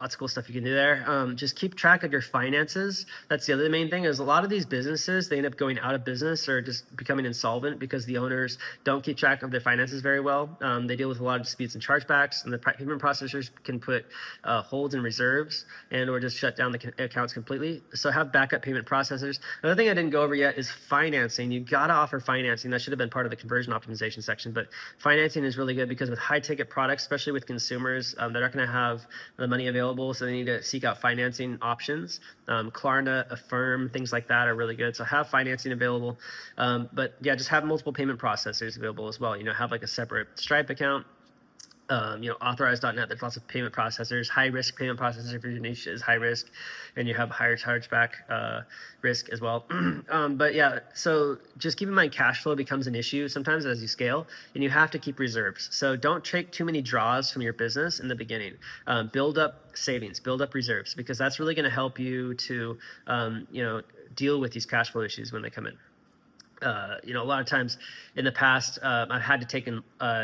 lots of cool stuff you can do there. Just keep track of your finances. That's the other main thing, is a lot of these businesses, they end up going out of business or just becoming insolvent because the owners don't keep track of their finances very well. They deal with a lot of disputes and chargebacks, and the payment processors can put holds and reserves and or just shut down the accounts completely. So have backup payment processors. Another thing I didn't go over yet is financing. You gotta offer financing. That should have been part of the conversion optimization section, but financing is really good because with high ticket products, especially with consumers, they're not going to have the money available, so they need to seek out financing options. Klarna, Affirm, things like that are really good. So have financing available, but yeah, just have multiple payment processors available as well. Have like a separate Stripe account. Authorize.net, there's lots of payment processors. High risk payment processor if your niche is high risk and you have higher chargeback risk as well. But yeah, so just keep in mind cash flow becomes an issue sometimes as you scale, and you have to keep reserves. So don't take too many draws from your business in the beginning. Build up savings, build up reserves, because that's really going to help you to deal with these cash flow issues when they come in. A lot of times in the past, I've had to take in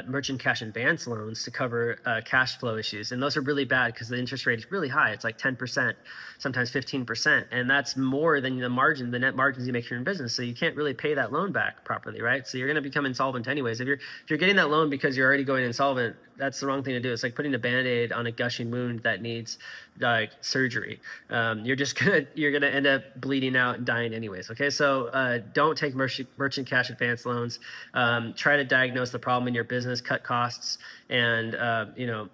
merchant cash advance loans to cover cash flow issues. And those are really bad because the interest rate is really high. It's like 10%, sometimes 15%. And that's more than the net margins you make from your business. So you can't really pay that loan back properly, right? So you're going to become insolvent anyways. If you're getting that loan because you're already going insolvent, that's the wrong thing to do. It's like putting a Band-Aid on a gushing wound that needs like surgery. You're gonna end up bleeding out and dying anyways. Okay, so don't take merchant cash advance loans. Try to diagnose the problem in your business, cut costs, and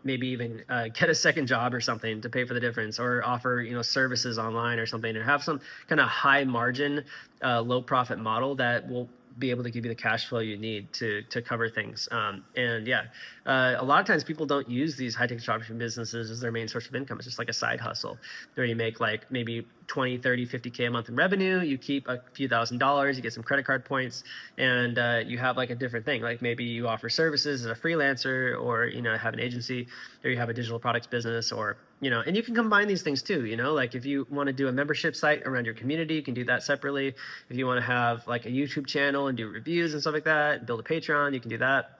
maybe even get a second job or something to pay for the difference, or offer services online or something, or have some kind of high margin, low profit model that will be able to give you the cash flow you need to cover things. A lot of times people don't use these high ticket dropshipping businesses as their main source of income. It's just like a side hustle where you make like maybe 20, 30, 50K a month in revenue. You keep a few $1,000s, you get some credit card points, and you have like a different thing. Like maybe you offer services as a freelancer, or, have an agency, or you have a digital products business, or, and you can combine these things too, like if you want to do a membership site around your community, you can do that separately. If you want to have like a YouTube channel and do reviews and stuff like that, and build a Patreon, you can do that.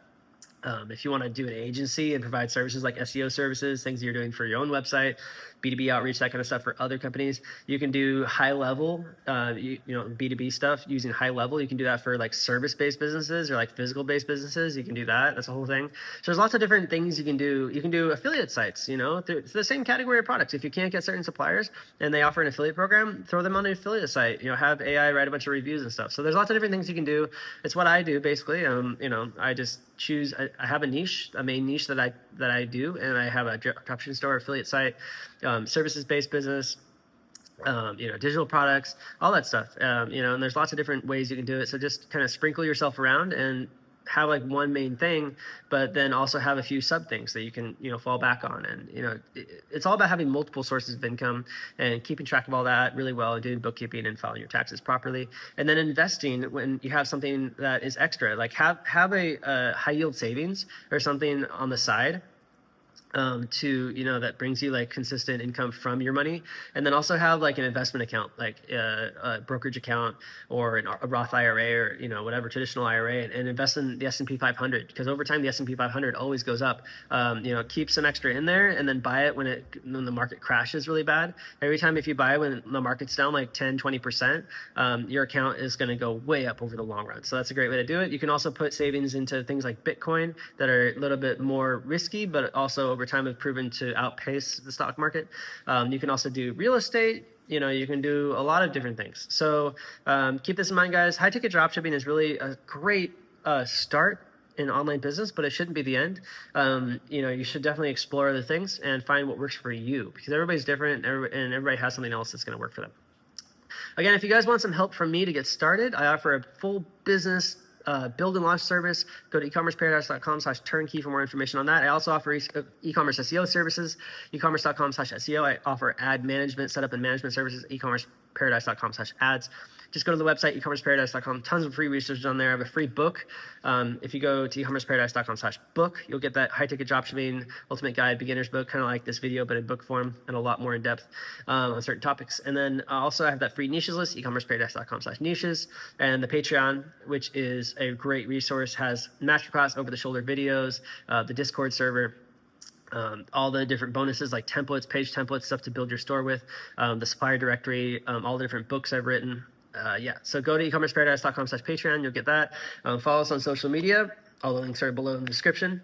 If you want to do an agency and provide services like SEO services, things you're doing for your own website, B2B outreach, that kind of stuff for other companies, you can do high level, B2B stuff using high level. You can do that for like service-based businesses or like physical-based businesses. You can do that. That's a whole thing. So there's lots of different things you can do. You can do affiliate sites, it's the same category of products. If you can't get certain suppliers and they offer an affiliate program, throw them on an affiliate site, have AI write a bunch of reviews and stuff. So there's lots of different things you can do. It's what I do basically. I just choose, I have a main niche that I do, and I have a dropshipping store, affiliate site, services-based business, digital products, all that stuff, and there's lots of different ways you can do it. So just kind of sprinkle yourself around and have like one main thing, but then also have a few sub things that you can, fall back on. And, it's all about having multiple sources of income and keeping track of all that really well, and doing bookkeeping and filing your taxes properly. And then investing when you have something that is extra, like have a high yield savings or something on the side, that brings you like consistent income from your money. And then also have like an investment account, like a brokerage account or a Roth IRA, or whatever traditional IRA, and invest in the S&P 500, because over time the S&P 500 always goes up. Keep some extra in there and then buy it when the market crashes really bad. Every time if you buy when the market's down like 10-20%, your account is going to go way up over the long run. So that's a great way to do it. You can also put savings into things like Bitcoin that are a little bit more risky, but also over time have proven to outpace the stock market. You can also do real estate. You can do a lot of different things. So keep this in mind, guys. High ticket dropshipping is really a great start in online business, but it shouldn't be the end. You should definitely explore other things and find what works for you, because everybody's different and everybody has something else that's going to work for them. Again, if you guys want some help from me to get started, I offer a full business build and launch service. Go to ecommerceparadise.com/turnkey for more information on that. I also offer e-commerce SEO services, ecommerce.com/SEO. I offer ad management, setup and management services, ecommerceparadise.com/ads. Just go to the website, ecommerceparadise.com. Tons of free resources on there. I have a free book. If you go to ecommerceparadise.com/book, you'll get that high ticket dropshipping ultimate guide beginner's book, kind of like this video, but in book form and a lot more in depth on certain topics. And then also I have that free niches list, ecommerceparadise.com/niches, and the Patreon, which is a great resource, has masterclass over the shoulder videos, the Discord server, all the different bonuses like templates, page templates, stuff to build your store with, the supplier directory, all the different books I've written. Yeah, so go to ecommerceparadise.com/Patreon. You'll get that. Follow us on social media. All the links are below in the description.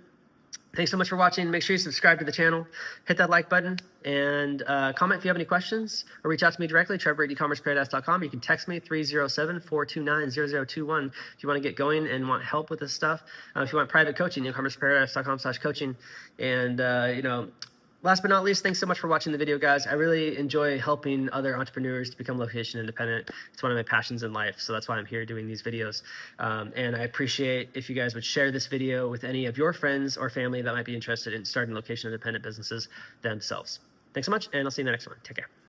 Thanks so much for watching. Make sure you subscribe to the channel, hit that like button, and comment if you have any questions, or reach out to me directly, Trevor@ecommerceparadise.com. You can text me 307-429-0021 if you want to get going and want help with this stuff. If you want private coaching, ecommerceparadise.com/coaching. And, last but not least, thanks so much for watching the video, guys. I really enjoy helping other entrepreneurs to become location independent. It's one of my passions in life, so that's why I'm here doing these videos. And I appreciate if you guys would share this video with any of your friends or family that might be interested in starting location independent businesses themselves. Thanks so much, and I'll see you in the next one. Take care.